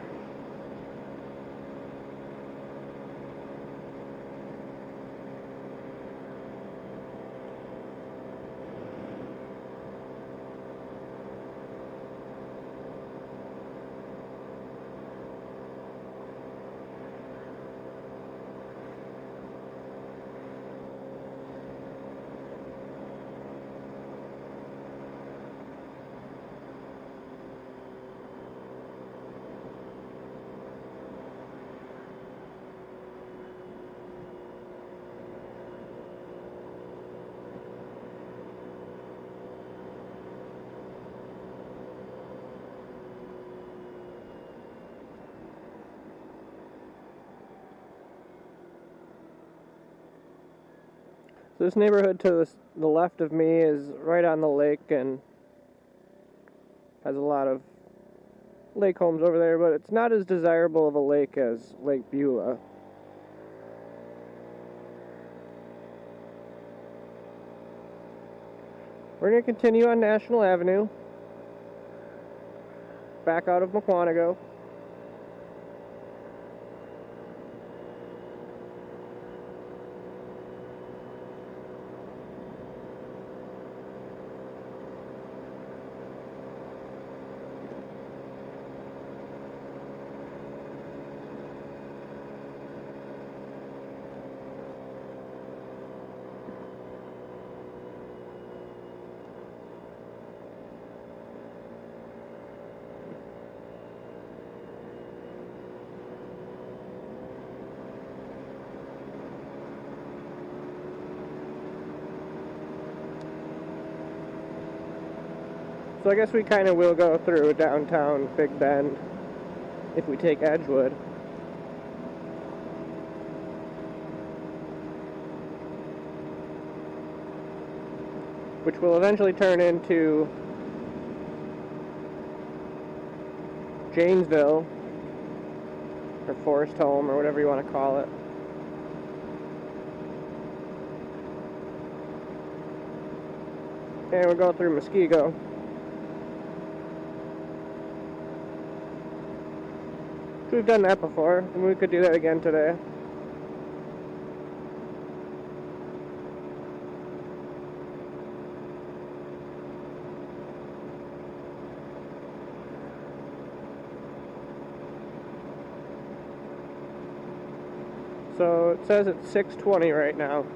So this neighborhood to the left of me is right on the lake and has a lot of lake homes over there, but it's not as desirable of a lake as Lake Beulah. We're going to continue on National Avenue, back out of Mukwonago. So I guess we kind of will go through downtown Big Bend if we take Edgewood. Which will eventually turn into Janesville, or Forest Home, or whatever you want to call it. And we'll go through Muskego. We've done that before, and we could do that again today. So it says it's 6:20 right now.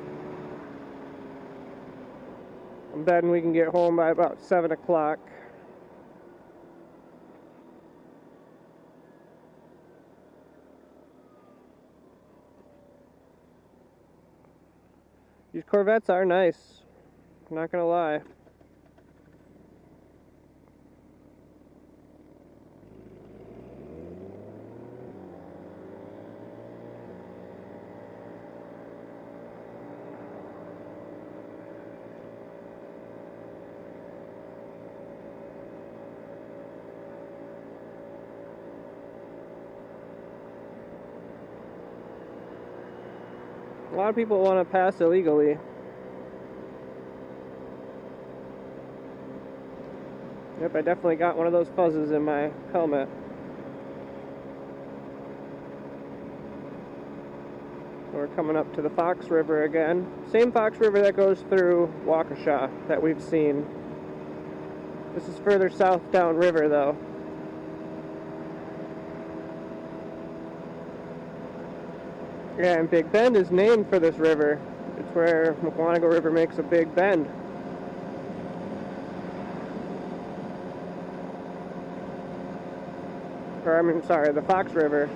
I'm betting we can get home by about 7 o'clock. These Corvettes are nice, I'm not gonna lie. A lot of people want to pass illegally. Yep, I definitely got one of those fuzzes in my helmet. We're coming up to the Fox River again. Same Fox River that goes through Waukesha that we've seen. This is further south downriver though. Yeah, and Big Bend is named for this river. It's where Mukwonago River makes a big bend. Or, I mean, sorry, the Fox River.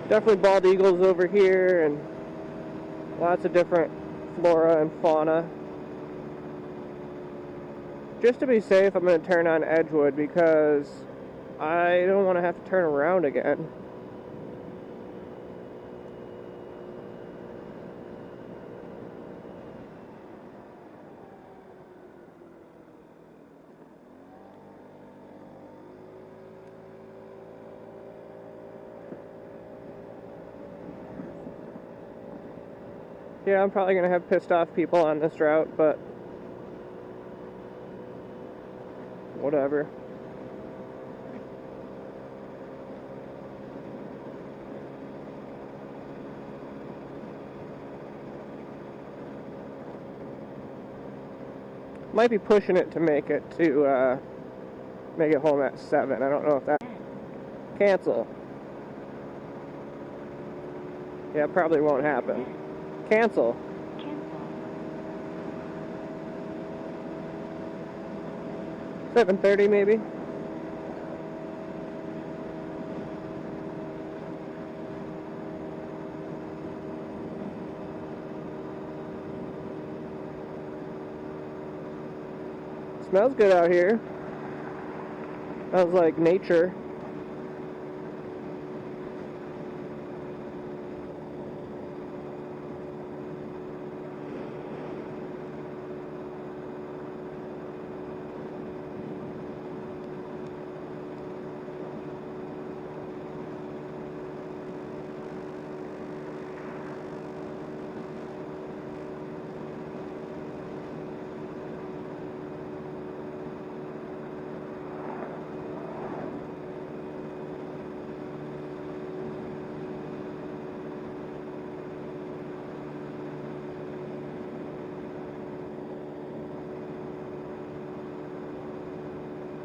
Definitely bald eagles over here, and lots of different flora and fauna. Just to be safe, I'm going to turn on Edgewood because I don't want to have to turn around again. Yeah, I'm probably going to have pissed off people on this route, but whatever. Might be pushing it to make it home at 7. I don't know if that... Cancel. Yeah, probably won't happen. Cancel. 7:30 maybe. Smells good out here. Smells like nature.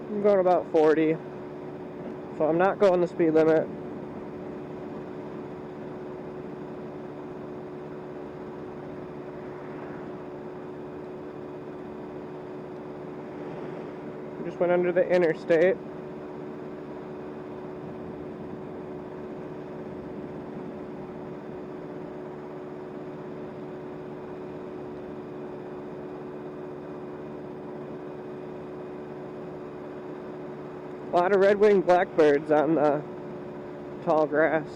I'm going about 40, so I'm not going the speed limit. I just went under the interstate. A lot of red-winged blackbirds on the tall grass.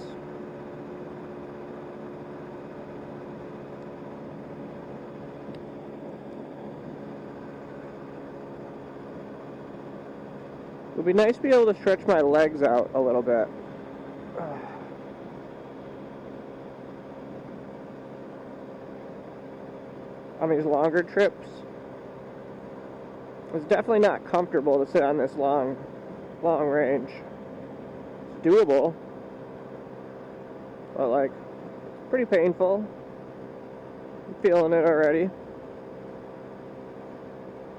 It would be nice to be able to stretch my legs out a little bit. on these longer trips. It's definitely not comfortable to sit on this long range. It's doable, but like, it's pretty painful. I'm feeling it already.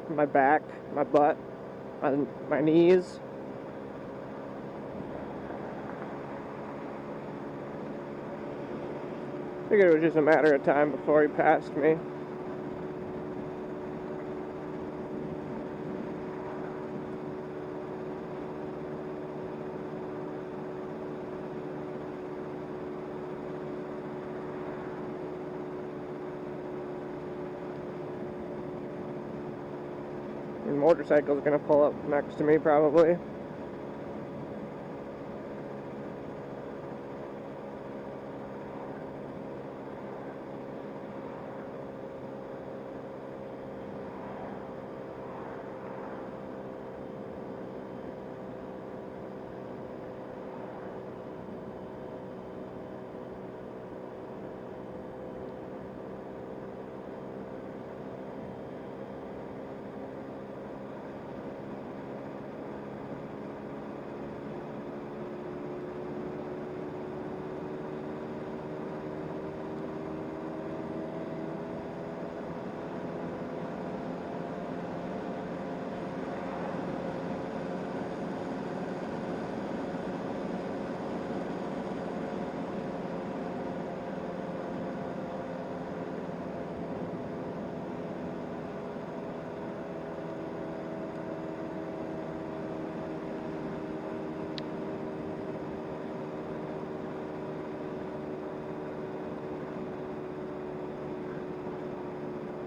My back, my butt, my knees. Figured it was just a matter of time before he passed me. The motorcycle's gonna pull up next to me probably.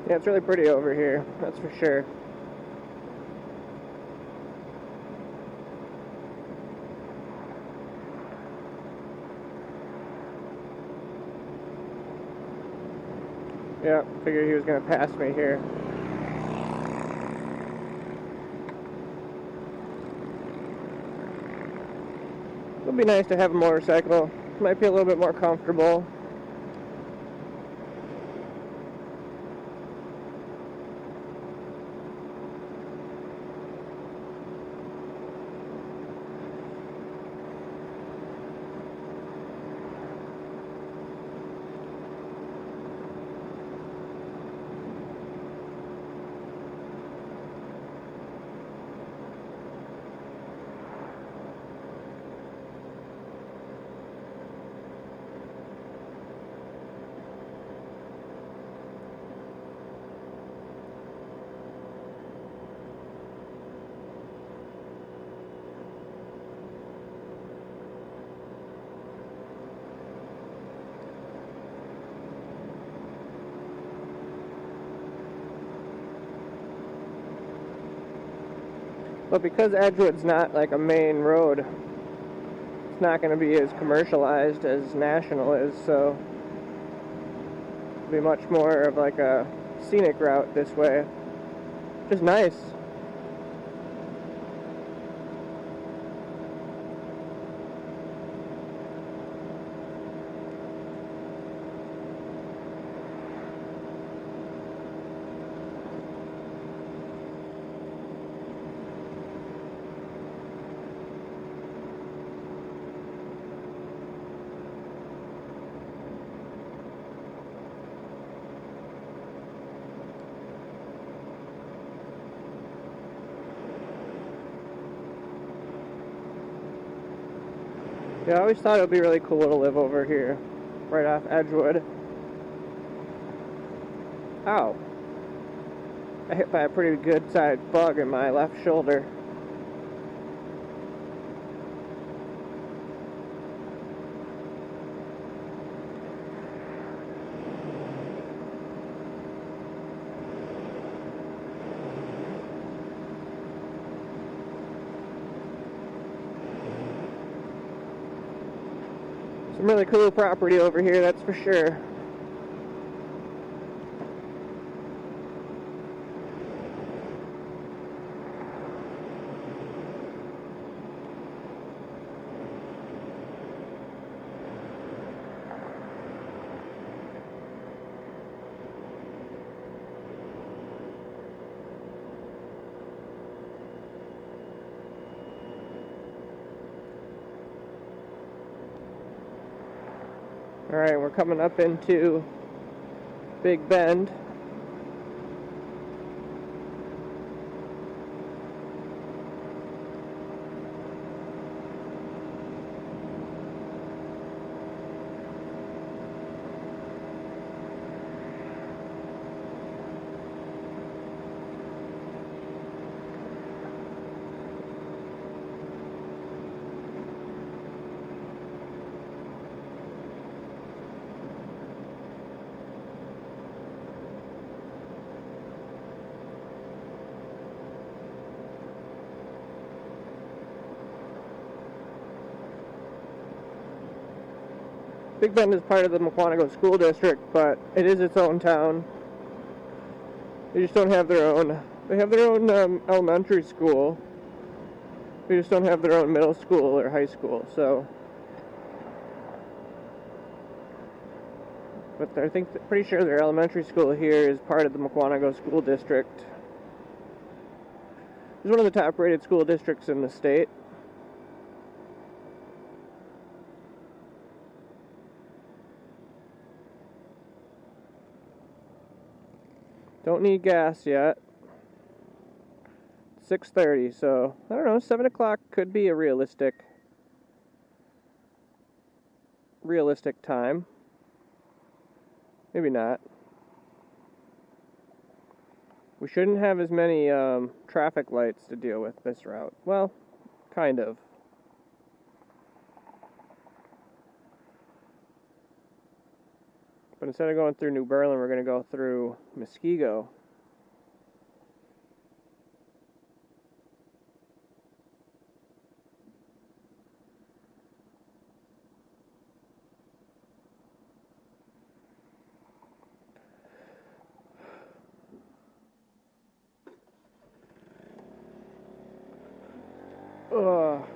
Yeah, it's really pretty over here, that's for sure. Yeah, figured he was gonna pass me here. It'll be nice to have a motorcycle. Might be a little bit more comfortable. But because Edgewood's not like a main road, it's not going to be as commercialized as National is, so it'll be much more of like a scenic route this way, which is nice. Yeah, I always thought it would be really cool to live over here, right off Edgewood. Ow. I hit by a pretty good sized bug in my left shoulder. Some really cool property over here, that's for sure. Alright, we're coming up into Big Bend. Big Bend is part of the Mukwonago School District, but it is its own town. They just don't have their own. They have their own elementary school. They just don't have their own middle school or high school. So, but pretty sure their elementary school here is part of the Mukwonago School District. It's one of the top-rated school districts in the state. Don't need gas yet. 6:30, so I don't know, 7 o'clock could be a realistic time. Maybe not. We shouldn't have as many traffic lights to deal with this route. Well, kind of. But instead of going through New Berlin, we're going to go through Muskego.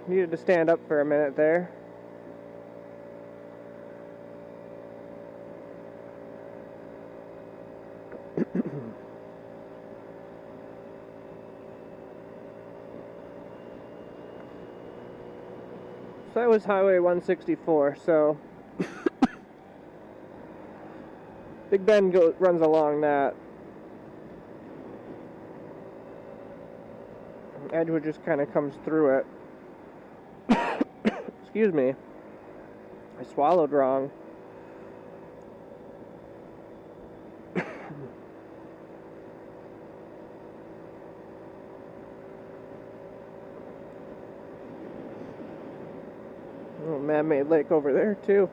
Needed to stand up for a minute there. So that was Highway 164, so Big Bend runs along that. Edgewood just kind of comes through it. Excuse me. I swallowed wrong. Oh, man-made lake over there too.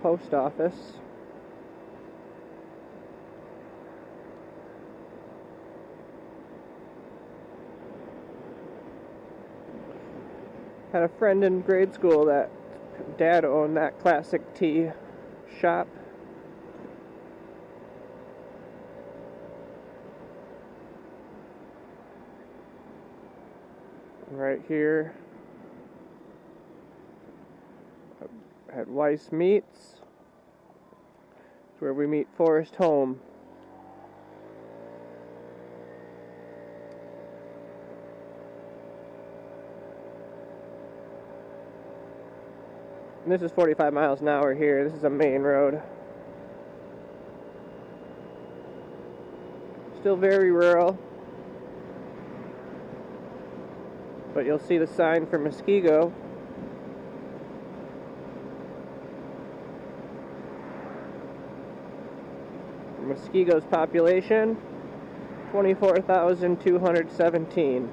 Post office. Had a friend in grade school that dad owned that classic tea shop. Right here at Weiss Meats. It's where we meet Forrest Home. And this is 45 miles an hour here. This is a main road. Still very rural. But you'll see the sign for Muskego. Muskego's population, 24,217.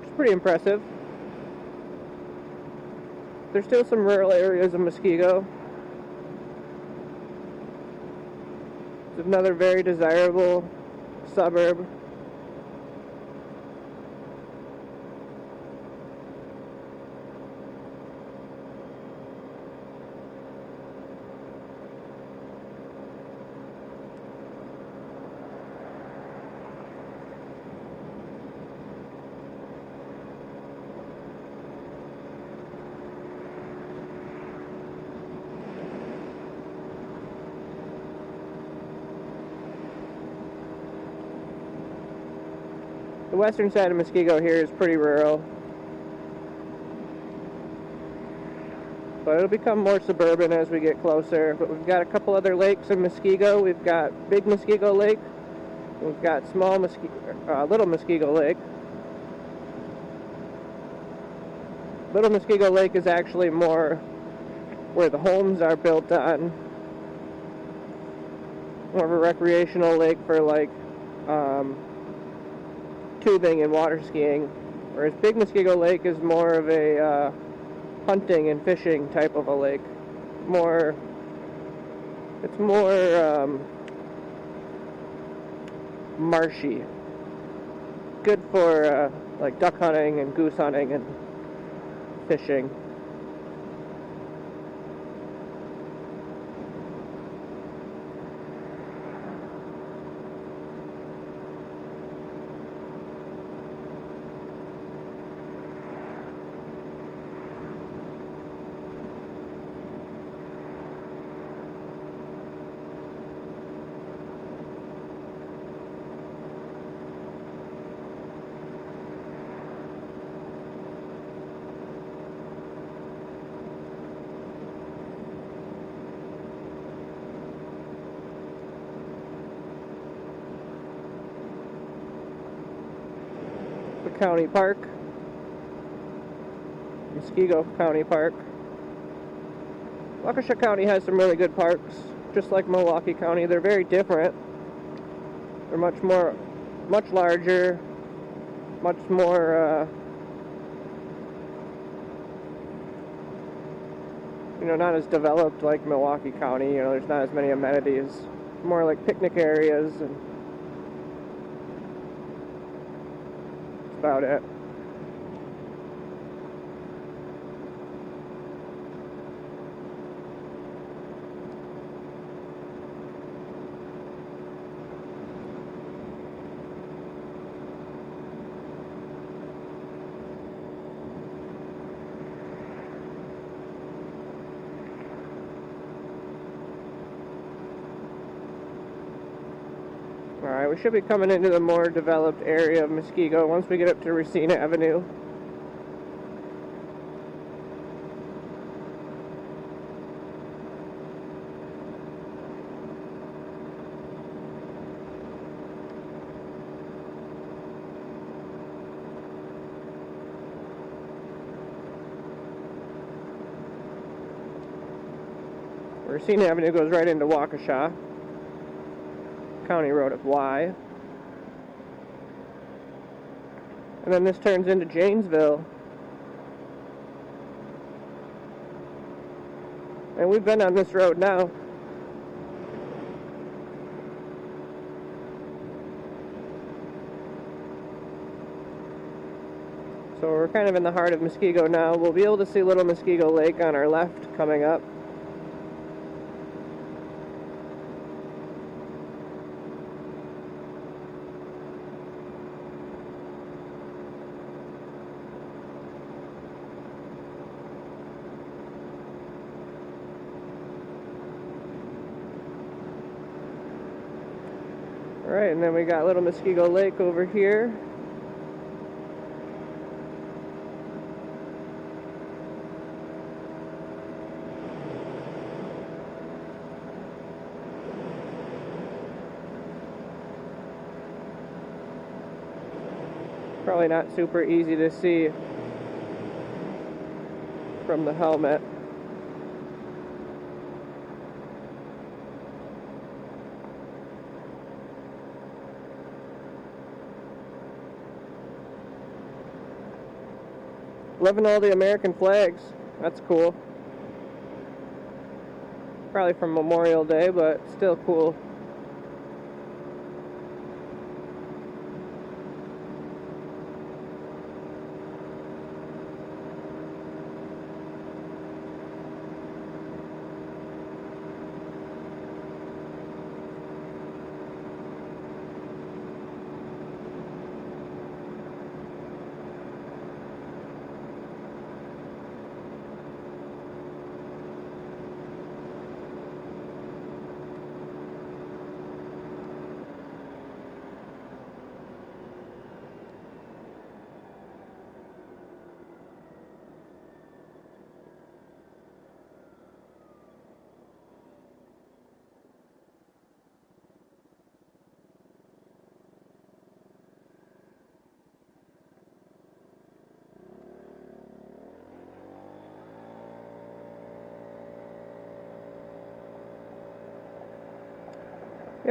It's pretty impressive. There's still some rural areas of Muskego. It's another very desirable suburb. western side of Muskego here is pretty rural. But it'll become more suburban as we get closer. But we've got a couple other lakes in Muskego. We've got Big Muskego Lake. We've got Little Muskego Lake. Little Muskego Lake is actually more where the homes are built on. More of a recreational lake for like tubing and water skiing. Whereas Big Muskego Lake is more of a hunting and fishing type of a lake. It's more marshy. Good for like duck hunting and goose hunting and fishing. County Park, Muskego County Park. Waukesha County has some really good parks, just like Milwaukee County. They're very different. They're much larger, much more, not as developed like Milwaukee County. There's not as many amenities. More like picnic areas and about it. Alright, we should be coming into the more developed area of Muskego once we get up to Racine Avenue. Racine Avenue goes right into Waukesha. County Road of Y. And then this turns into Janesville. And we've been on this road now. So we're kind of in the heart of Muskego now. We'll be able to see Little Muskego Lake on our left coming up. Alright, and then we got Little Muskego Lake over here. Probably not super easy to see from the helmet. Loving all the American flags. That's cool. Probably from Memorial Day, but still cool.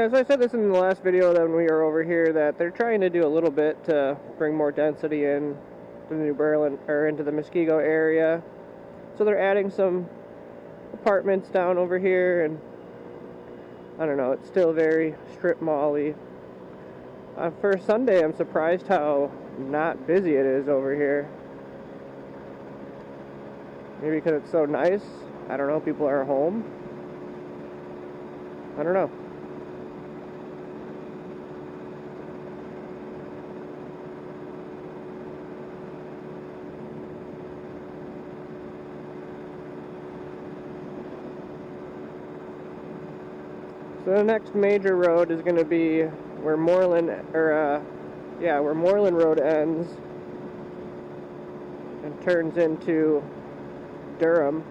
Yeah, so I said this in the last video that when we were over here, that they're trying to do a little bit to bring more density in to New Berlin, or into the Muskego area. So they're adding some apartments down over here, and I don't know, it's still very strip mall-y. For Sunday, I'm surprised how not busy it is over here. Maybe because it's so nice. I don't know, people are home. I don't know. So the next major road is going to be where Moreland Road ends and turns into Durham.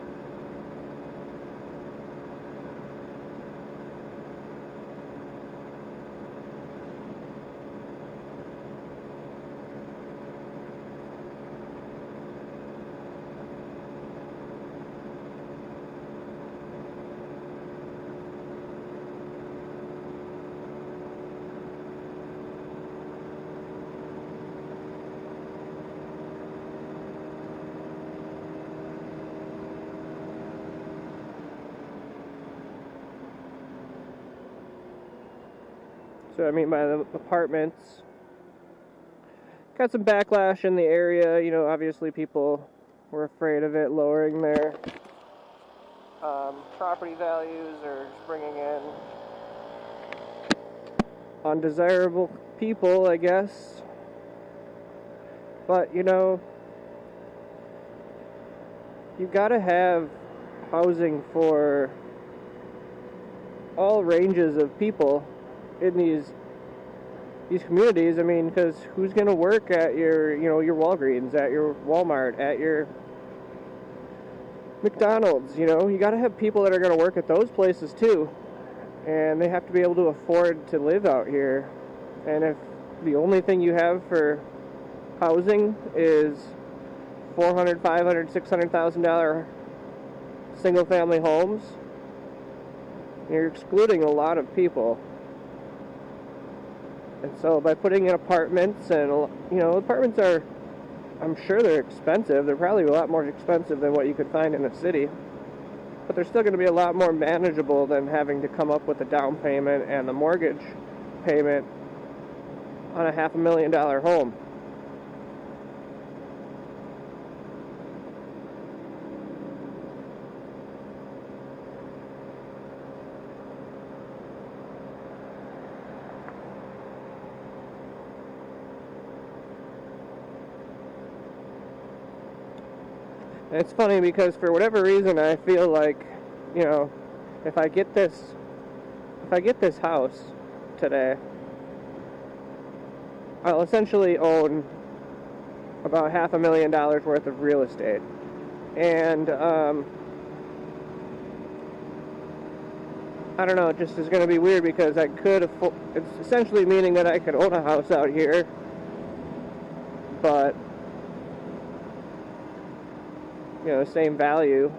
So I mean by the apartments. Got some backlash in the area, you know, obviously people were afraid of it lowering their property values or just bringing in undesirable people, I guess. But, you know, you gotta have housing for all ranges of people in these communities. I mean, because who's going to work at your Walgreens, at your Walmart, at your McDonald's? You know, you got to have people that are going to work at those places too, and they have to be able to afford to live out here. And if the only thing you have for housing is $400,000, $500,000, $600,000 single-family homes, you're excluding a lot of people. And so by putting in apartments, and you know, apartments are, I'm sure they're expensive. They're probably a lot more expensive than what you could find in a city. But they're still going to be a lot more manageable than having to come up with a down payment and the mortgage payment on a $500,000 home. It's funny because for whatever reason I feel like, you know, if I get this house today, I'll essentially own about $500,000 worth of real estate. And I don't know, it just is going to be weird because I could afford, it's essentially meaning that I could own a house out here, but you know, same value,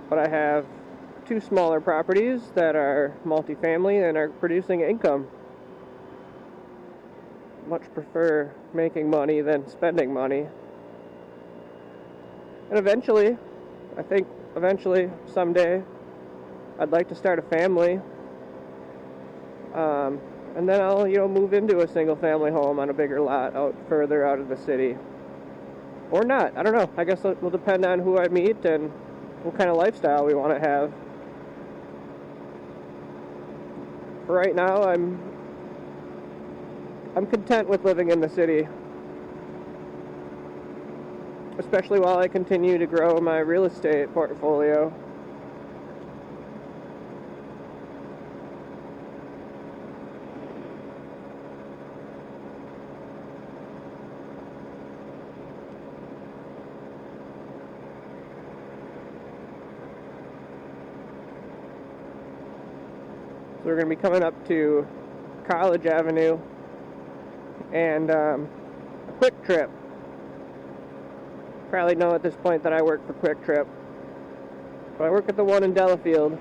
but I have two smaller properties that are multifamily and are producing income. Much prefer making money than spending money. And eventually, I think someday, I'd like to start a family, and then I'll, you know, move into a single family home on a bigger lot further out of the city. Or not. I don't know. I guess it will depend on who I meet and what kind of lifestyle we want to have. For right now, I'm content with living in the city. Especially while I continue to grow my real estate portfolio. So we're going to be coming up to College Avenue and a Quick Trip. Probably know at this point that I work for Quick Trip, but I work at the one in Delafield.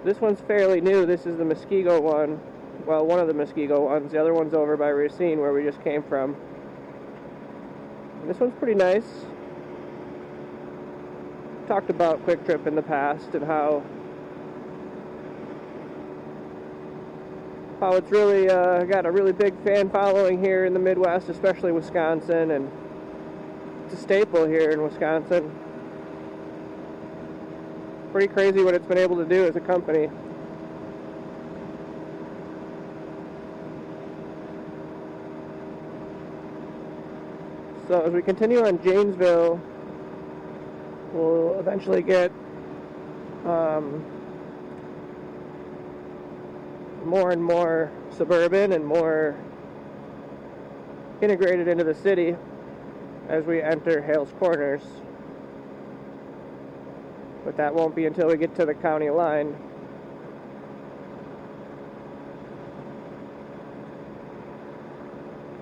This one's fairly new. This is the Muskego one. Well, one of the Muskego ones. The other one's over by Racine, where we just came from. This one's pretty nice. Talked about Quick Trip in the past and how it's really got a really big fan following here in the Midwest, especially Wisconsin, and it's a staple here in Wisconsin. Pretty crazy what it's been able to do as a company. So as we continue on Janesville, we'll eventually get more and more suburban and more integrated into the city as we enter Hales Corners. But that won't be until we get to the county line.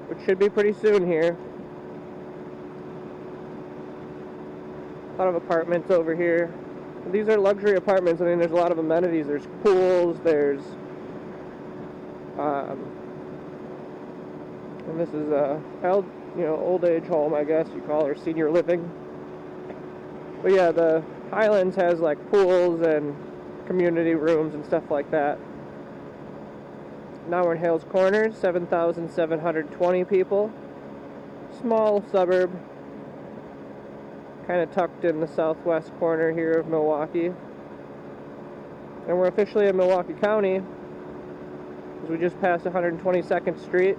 Which should be pretty soon here. A lot of apartments over here. These are luxury apartments. I mean, there's a lot of amenities. There's pools, there's and this is a old age home, I guess you call it, or senior living. But yeah, the Highlands has like pools and community rooms and stuff like that. Now we're in Hales Corners, 7,720 people. Small suburb, kind of tucked in the southwest corner here of Milwaukee. And we're officially in Milwaukee County, as we just passed 122nd Street.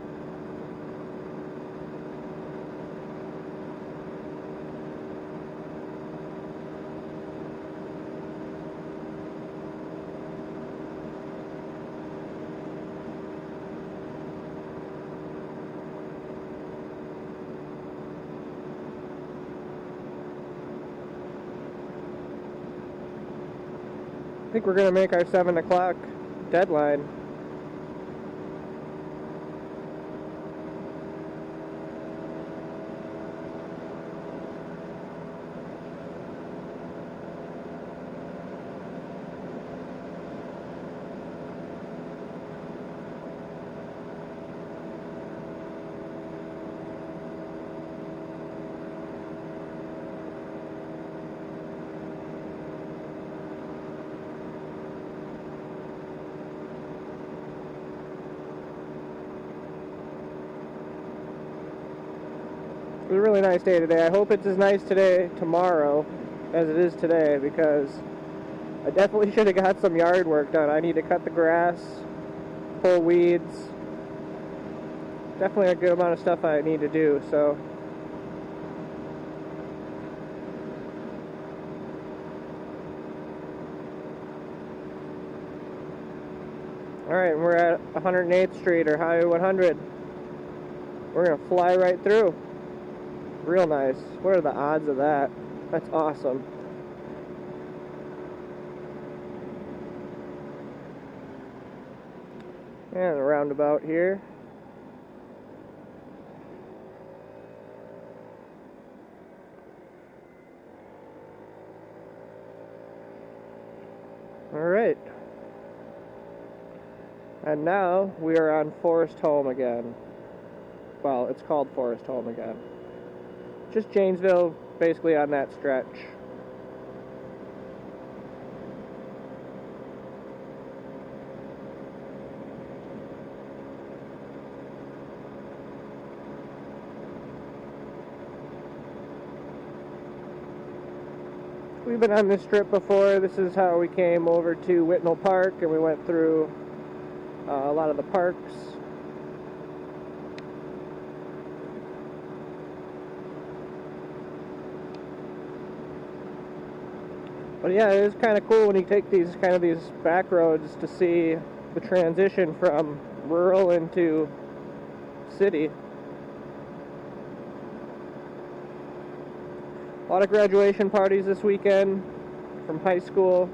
I think we're going to make our 7 o'clock deadline. It was a really nice day today. I hope it's as nice tomorrow as it is today, because I definitely should have got some yard work done. I need to cut the grass, pull weeds. Definitely a good amount of stuff I need to do, so. Alright, we're at 108th Street, or Highway 100. We're going to fly right through. Real nice. What are the odds of that? That's awesome. And a roundabout here. Alright. And now we are on Forest Home again. Well, it's called Forest Home again. Just Janesville, basically on that stretch. We've been on this strip before. This is how we came over to Whitnall Park, and we went through a lot of the parks. But yeah, it is kind of cool when you take these back roads to see the transition from rural into city. A lot of graduation parties this weekend from high school.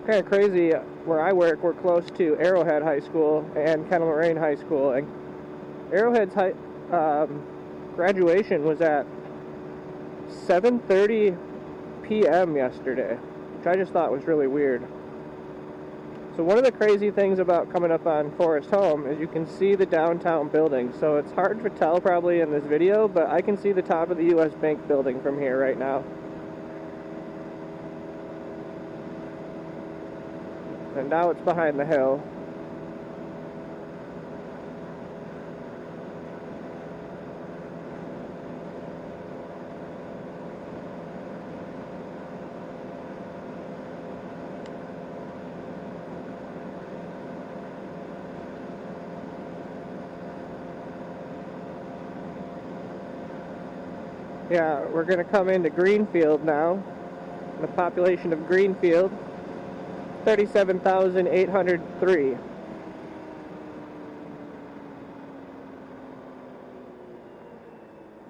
Kind of crazy, where I work, we're close to Arrowhead High School and Kettle Moraine High School. And Arrowhead's graduation was at 7:30 p.m. yesterday, which I just thought was really weird. So one of the crazy things about coming up on Forest Home is you can see the downtown building. So it's hard to tell probably in this video, but I can see the top of the U.S. Bank building from here right now. And now it's behind the hill. Yeah, we're going to come into Greenfield now. The population of Greenfield, 37,803.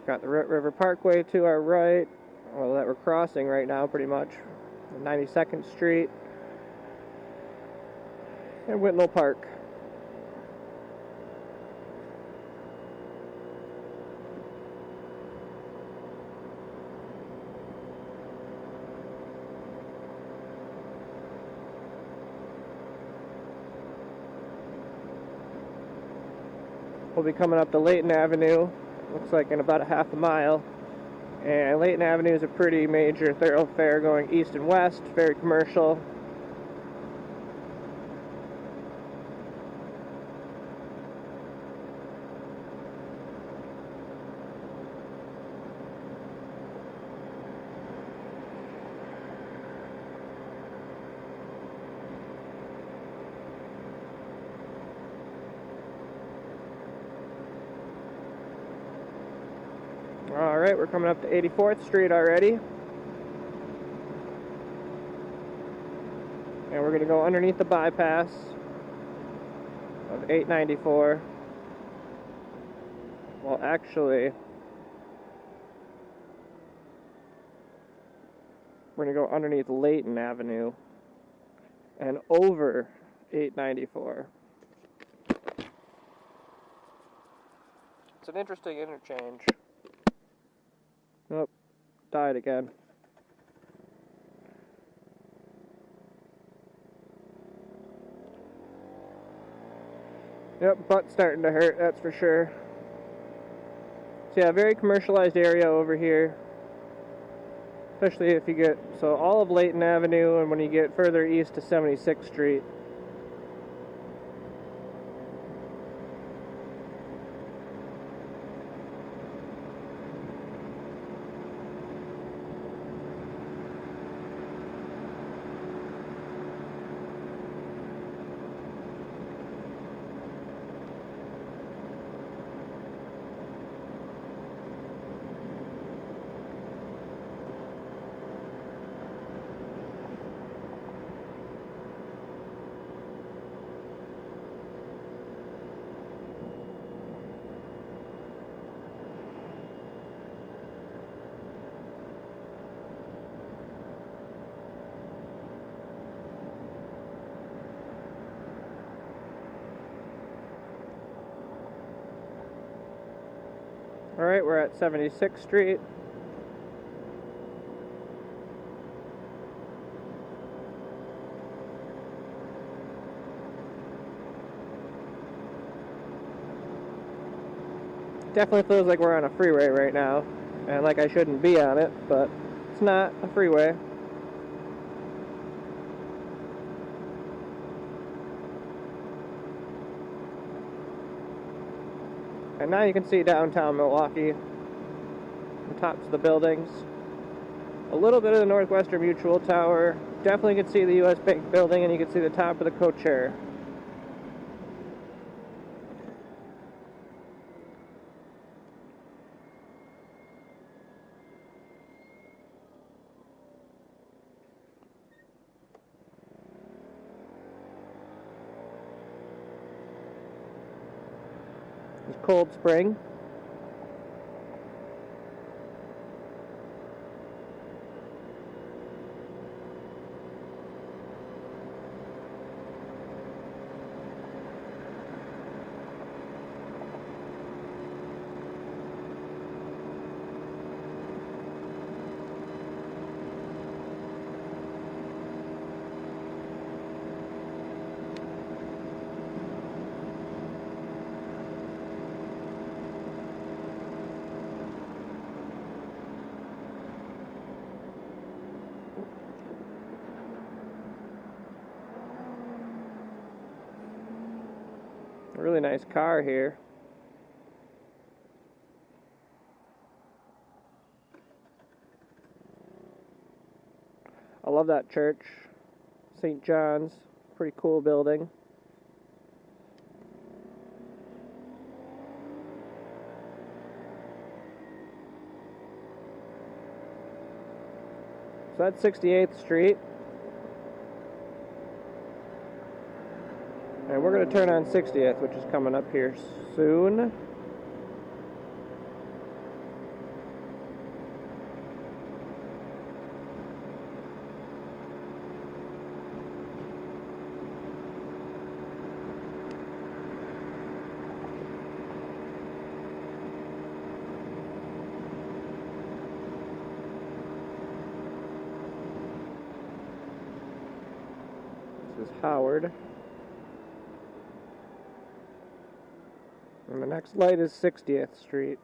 Got the Root River Parkway to our right, well, that we're crossing right now pretty much. 92nd Street and Whitnall Park. We'll be coming up to Layton Avenue, looks like in about a half a mile. And Layton Avenue is a pretty major thoroughfare going east and west, very commercial. Alright, we're coming up to 84th Street already. And we're going to go underneath the bypass of 894. Well, actually, we're going to go underneath Layton Avenue and over 894. It's an interesting interchange. Oh, died again. Yep, butt's starting to hurt, that's for sure. So yeah, very commercialized area over here. Especially if you get, so all of Layton Avenue and when you get further east to 76th Street. Alright, we're at 76th Street. Definitely feels like we're on a freeway right now, and like I shouldn't be on it, but it's not a freeway. And now you can see downtown Milwaukee, the tops of the buildings, a little bit of the Northwestern Mutual Tower, definitely can see the U.S. Bank building, and you can see the top of the co-chair. Cold Spring. Really nice car here. I love that church. St. John's. Pretty cool building. So that's 68th Street. And we're going to turn on 60th, which is coming up here soon. This is Howard. And the next light is 60th Street.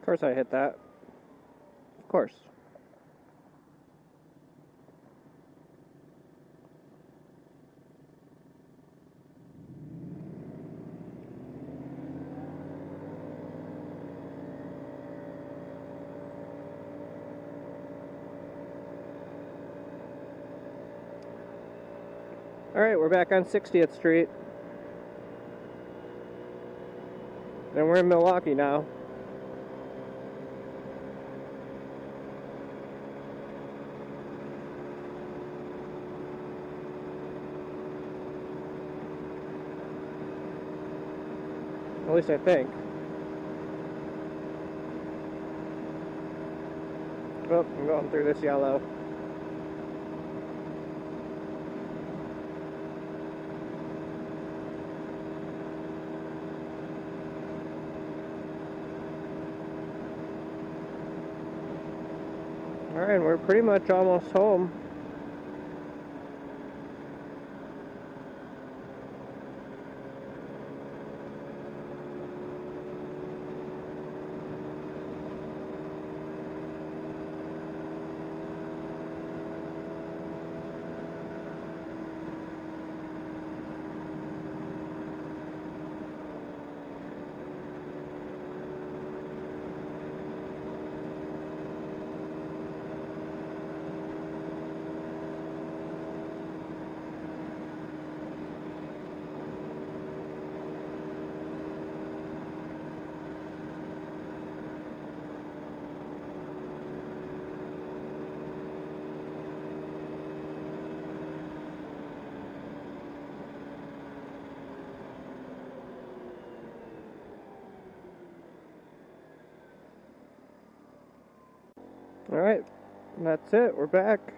Of course I hit that. Of course. Alright, we're back on 60th Street. And we're in Milwaukee now. At least I think. Oh, I'm going through this yellow. Alright, we're pretty much almost home. Alright, that's it. We're back.